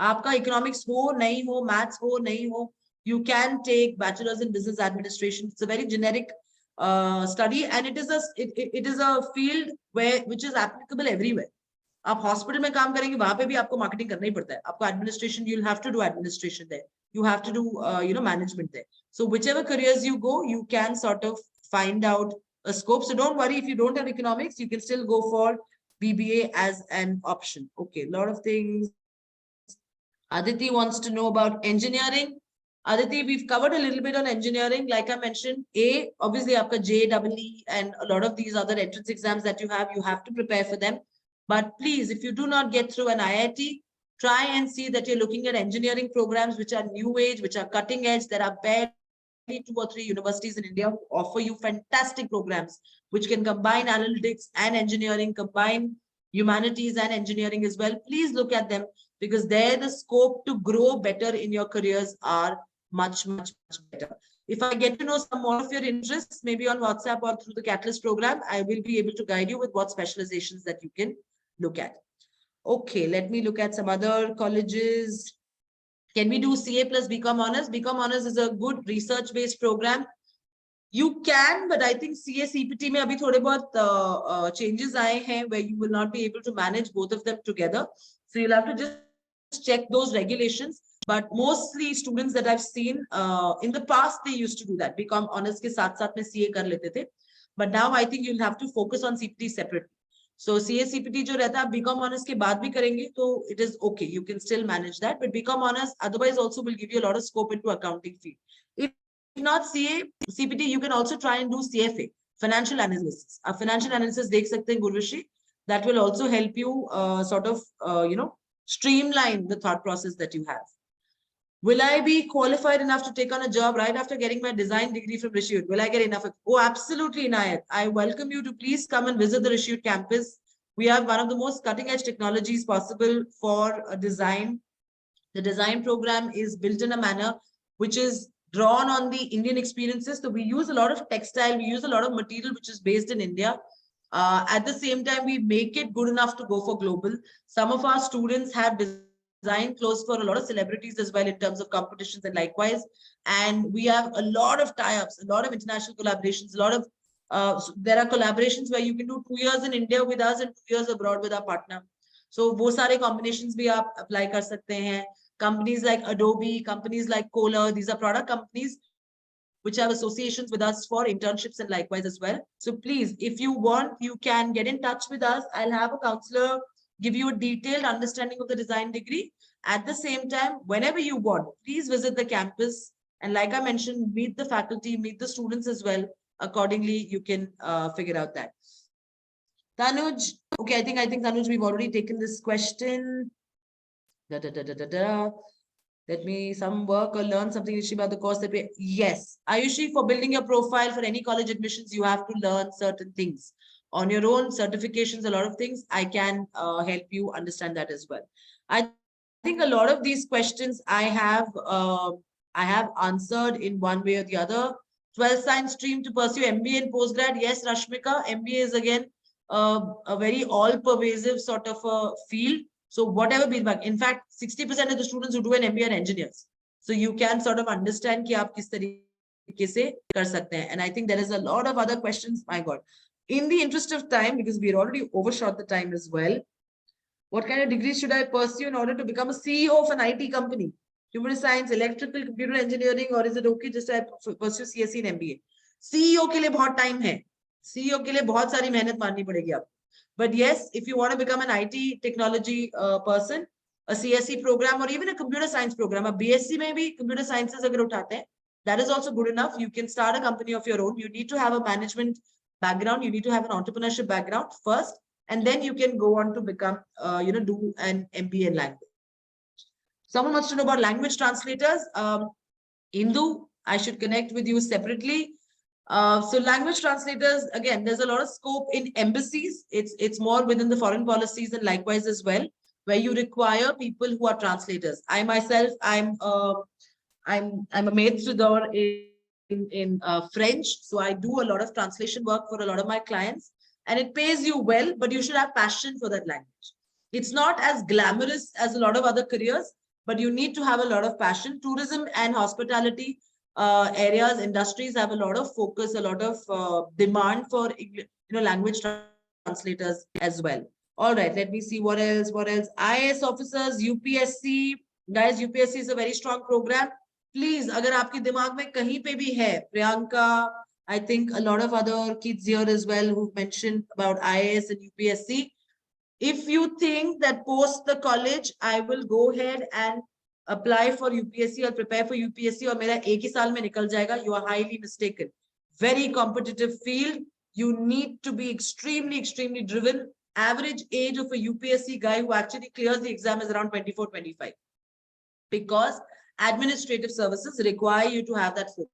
Aapka economics ho, nahi ho, maths ho, nahi ho, you can take bachelor's in business administration. It's a very generic study, and it is a field which is applicable everywhere. आप hospital में काम करेंगे वहां पे भी आपको marketing करना ही पड़ता है. आपको administration, you will have to do administration there, you have to do management there. So whichever careers you go, you can sort of find out a scope. So don't worry if you don't have economics, you can still go for BBA as an option. Okay, a lot of things. Aditi wants to know about engineering. Aditi, we've covered a little bit on engineering. Like I mentioned, obviously aapka JEE and a lot of these other entrance exams that you have to prepare for them. But please, if you do not get through an IIT, try and see that you're looking at engineering programs which are new age, which are cutting edge. There are barely 2 or 3 universities in India who offer you fantastic programs which can combine analytics and engineering, combine humanities and engineering as well. Please look at them, because there the scope to grow better in your careers are much, much, much better. If I get to know some more of your interests, maybe on WhatsApp or through the Catalyst program, I will be able to guide you with what specializations that you can look at. Okay, let me look at some other colleges. Can we do CA plus BCom Honors? BCom Honors is a good research-based program. You can, but I think CA CPT में अभी थोड़े बहुत changes आए हैं where you will not be able to manage both of them together. So you'll have to just check those regulations. But mostly students that I've seen in the past, they used to do that. BCom Honors के साथ-साथ में CA कर लेते थे. But now I think you'll have to focus on CPT separately. So CA CPT जो रहता है, BCom Honors के बाद भी करेंगे, तो it is okay. You can still manage that. But BCom Honors otherwise also will give you a lot of scope into accounting field. If not CA CPT, you can also try and do CFA, financial analysis. आप financial analysis देख सकते हैं गुरविश्री. That will also help you sort of streamline the thought process that you have. Will I be qualified enough to take on a job right after getting my design degree from Rishiyut? Will I get enough? Oh, absolutely, Inayat. I welcome you to please come and visit the Rishiyut campus. We have one of the most cutting edge technologies possible for a design. The design program is built in a manner which is drawn on the Indian experiences. So we use a lot of textile, we use a lot of material which is based in India. At the same time, we make it good enough to go for global. Some of our students have design clothes for a lot of celebrities as well in terms of competitions and likewise. And we have a lot of tie-ups, a lot of international collaborations, a lot of, there are collaborations where you can do 2 years in India with us and 2 years abroad with our partner. So wo sare combinations bhi aap apply kar sakte hain. Companies like Adobe, companies like Kohler, these are product companies which have associations with us for internships and likewise as well. So please, if you want, you can get in touch with us. I'll have a counselor give you a detailed understanding of the design degree. At the same time, whenever you want, please visit the campus. And like I mentioned, meet the faculty, meet the students as well. Accordingly, you can figure out that. Tanuj, okay, I think Tanuj, we've already taken this question. Let me some work or learn something about the course that we, yes. Ayushi, for building your profile for any college admissions, you have to learn certain things. On your own, certifications, a lot of things, I can help you understand that as well. I think a lot of these questions I have answered in one way or the other. 12th science stream to pursue MBA and postgrad. Yes, Rashmika, MBA is again a very all-pervasive sort of a field. So whatever be back, in fact, 60% of the students who do an MBA are engineers. So you can sort of understand कि आप किस तरीके से कर सकते हैं. And I think there is a lot of other questions. My God. In the interest of time, because we already overshot the time as well, what kind of degrees should I pursue in order to become a CEO of an IT company? Computer science, electrical, computer engineering, or is it okay just to pursue CSE and MBA? CEO के लिए बहुत time है. CEO के लिए बहुत सारी मेहनत मारनी पड़ेगी आपको. But yes, if you want to become an IT technology person, a CSE program or even a computer science program, a BSc में भी computer sciences अगर उठाते हैं, That is also good enough. You can start a company of your own. You need to have a management background. You need to have an entrepreneurship background first, and then you can go on to become, do an MBA in language. Someone wants to know about language translators. Indu, I should connect with you separately. So language translators, again, there's a lot of scope in embassies. It's more within the foreign policies and likewise as well, where you require people who are translators. I myself, I'm a maître d'or in French, so I do a lot of translation work for a lot of my clients, and it pays you well, but you should have passion for that language. It's not as glamorous as a lot of other careers, but you need to have a lot of passion. Tourism and hospitality areas, industries have a lot of focus, a lot of demand for language translators as well. All right, let me see what else. IAS officers, UPSC. Guys, UPSC is a very strong program. Please, अगर आपके दिमाग में कहीं पे भी है, Priyanka, I think a lot of other kids here as well who mentioned about IAS and UPSC. If you think that post the college, I will go ahead and apply for UPSC or prepare for UPSC और मेरा एक ही साल में निकल जाएगा, you are highly mistaken. Very competitive field. You need to be extremely, extremely driven. Average age of a UPSC guy who actually clears the exam is around 24, 25. Because administrative services require you to have that focus.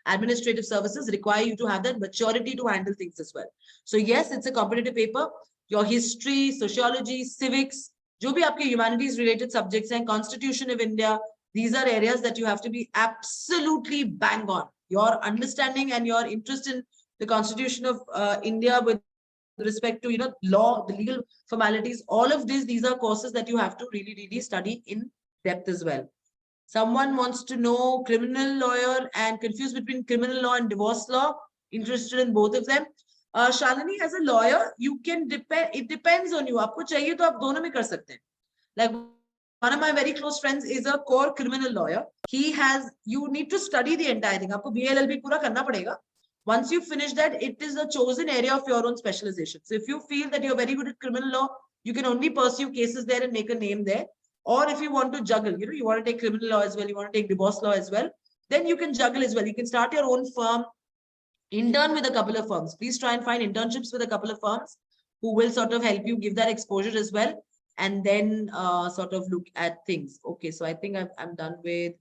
Administrative services require you to have that maturity to handle things as well. So yes, it's a competitive paper. Your history, sociology, civics, जो भी आपके humanities related subjects and Constitution of India, these are areas that you have to be absolutely bang on. Your understanding and your interest in the Constitution of India with respect to law, the legal formalities, all of these are courses that you have to really, really study in depth as well. Someone wants to know criminal lawyer and confused between criminal law and divorce law. Interested in both of them. Shalini, as a lawyer, you can depend. It depends on you. आपको चाहिए तो आप दोनों में कर सकते हैं. Like one of my very close friends is a core criminal lawyer. You need to study the entire thing. आपको BLLB पूरा करना पड़ेगा. Once you finish that, it is a chosen area of your own specialization. So if you feel that you're very good at criminal law, you can only pursue cases there and make a name there. Or if you want to juggle, you want to take criminal law as well, you want to take divorce law as well, then you can juggle as well. You can start your own firm, intern with a couple of firms. Please try and find internships with a couple of firms who will sort of help you give that exposure as well. And then sort of look at things. Okay, so I think I'm done with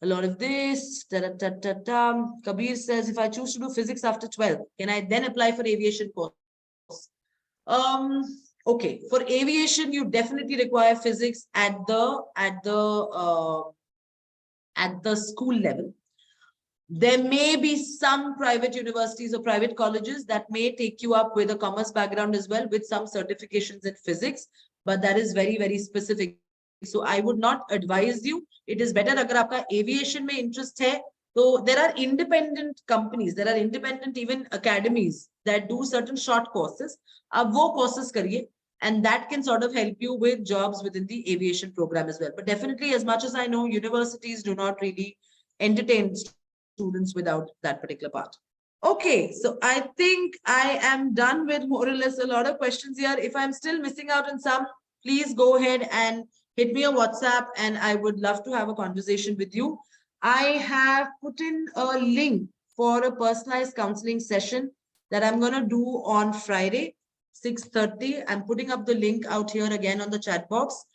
a lot of this. Kabir says, if I choose to do physics after 12, can I then apply for aviation course? Okay, for aviation, you definitely require physics at the school level. There may be some private universities or private colleges that may take you up with a commerce background as well, with some certifications in physics, but that is very, very specific. So I would not advise you. It is better agar aapka aviation mein interest hai. So there are independent companies, there are independent even academies that do certain short courses. Ab wo courses kariye, and that can sort of help you with jobs within the aviation program as well. But definitely, as much as I know, universities do not really entertain students without that particular part. Okay, so I think I am done with more or less a lot of questions here. If I'm still missing out on some, please go ahead and hit me on WhatsApp, and I would love to have a conversation with you. I have put in a link for a personalized counseling session that I'm going to do on Friday, 6:30. I'm putting up the link out here again on the chat box.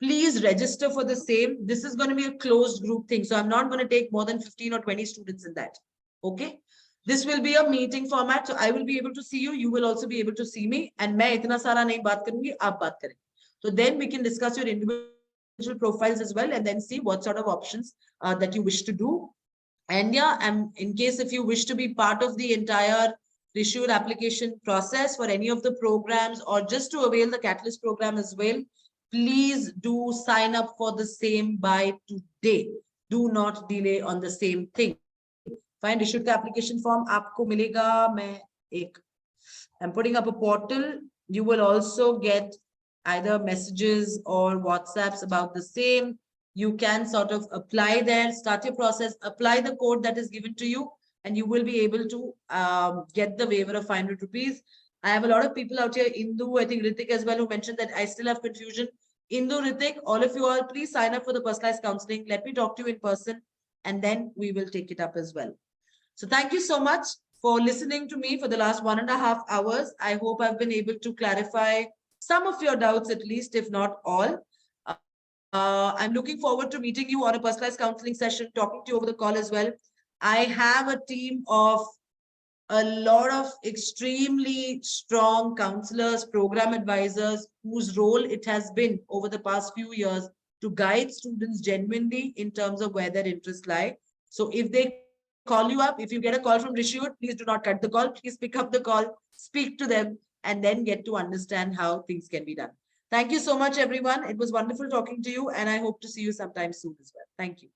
Please register for the same. This is going to be a closed group thing. So I'm not going to take more than 15 or 20 students in that. Okay. This will be a meeting format. So I will be able to see you. You will also be able to see me. And मैं इतना सारा नहीं बात करूंगी, आप बात करें. So then we can discuss your individual profiles as well, and then see what sort of options that you wish to do. And yeah, in case if you wish to be part of the entire Trishul application process for any of the programs, or just to avail the Catalyst program as well, please do sign up for the same by today. Do not delay on the same thing. Find Trishul application form. Aapko milega. I'm putting up a portal. You will also get either messages or WhatsApps about the same. You can sort of apply there, start your process, apply the code that is given to you, and you will be able to get the waiver of 500 rupees. I have a lot of people out here, Indu, I think Ritik as well, who mentioned that I still have confusion. Indu, Ritik, all of you all, please sign up for the personalized counseling. Let me talk to you in person. and then we will take it up as well. So thank you so much for listening to me for the last 1.5 hours. I hope I've been able to clarify some of your doubts, at least, if not all. I'm looking forward to meeting you on a personalized counseling session, talking to you over the call as well. I have a team of a lot of extremely strong counselors, program advisors, whose role it has been over the past few years to guide students genuinely in terms of where their interests lie. So if they call you up, if you get a call from Rishiyut, please do not cut the call. Please pick up the call, speak to them, and then get to understand how things can be done. Thank you so much, everyone. It was wonderful talking to you, and I hope to see you sometime soon as well. Thank you.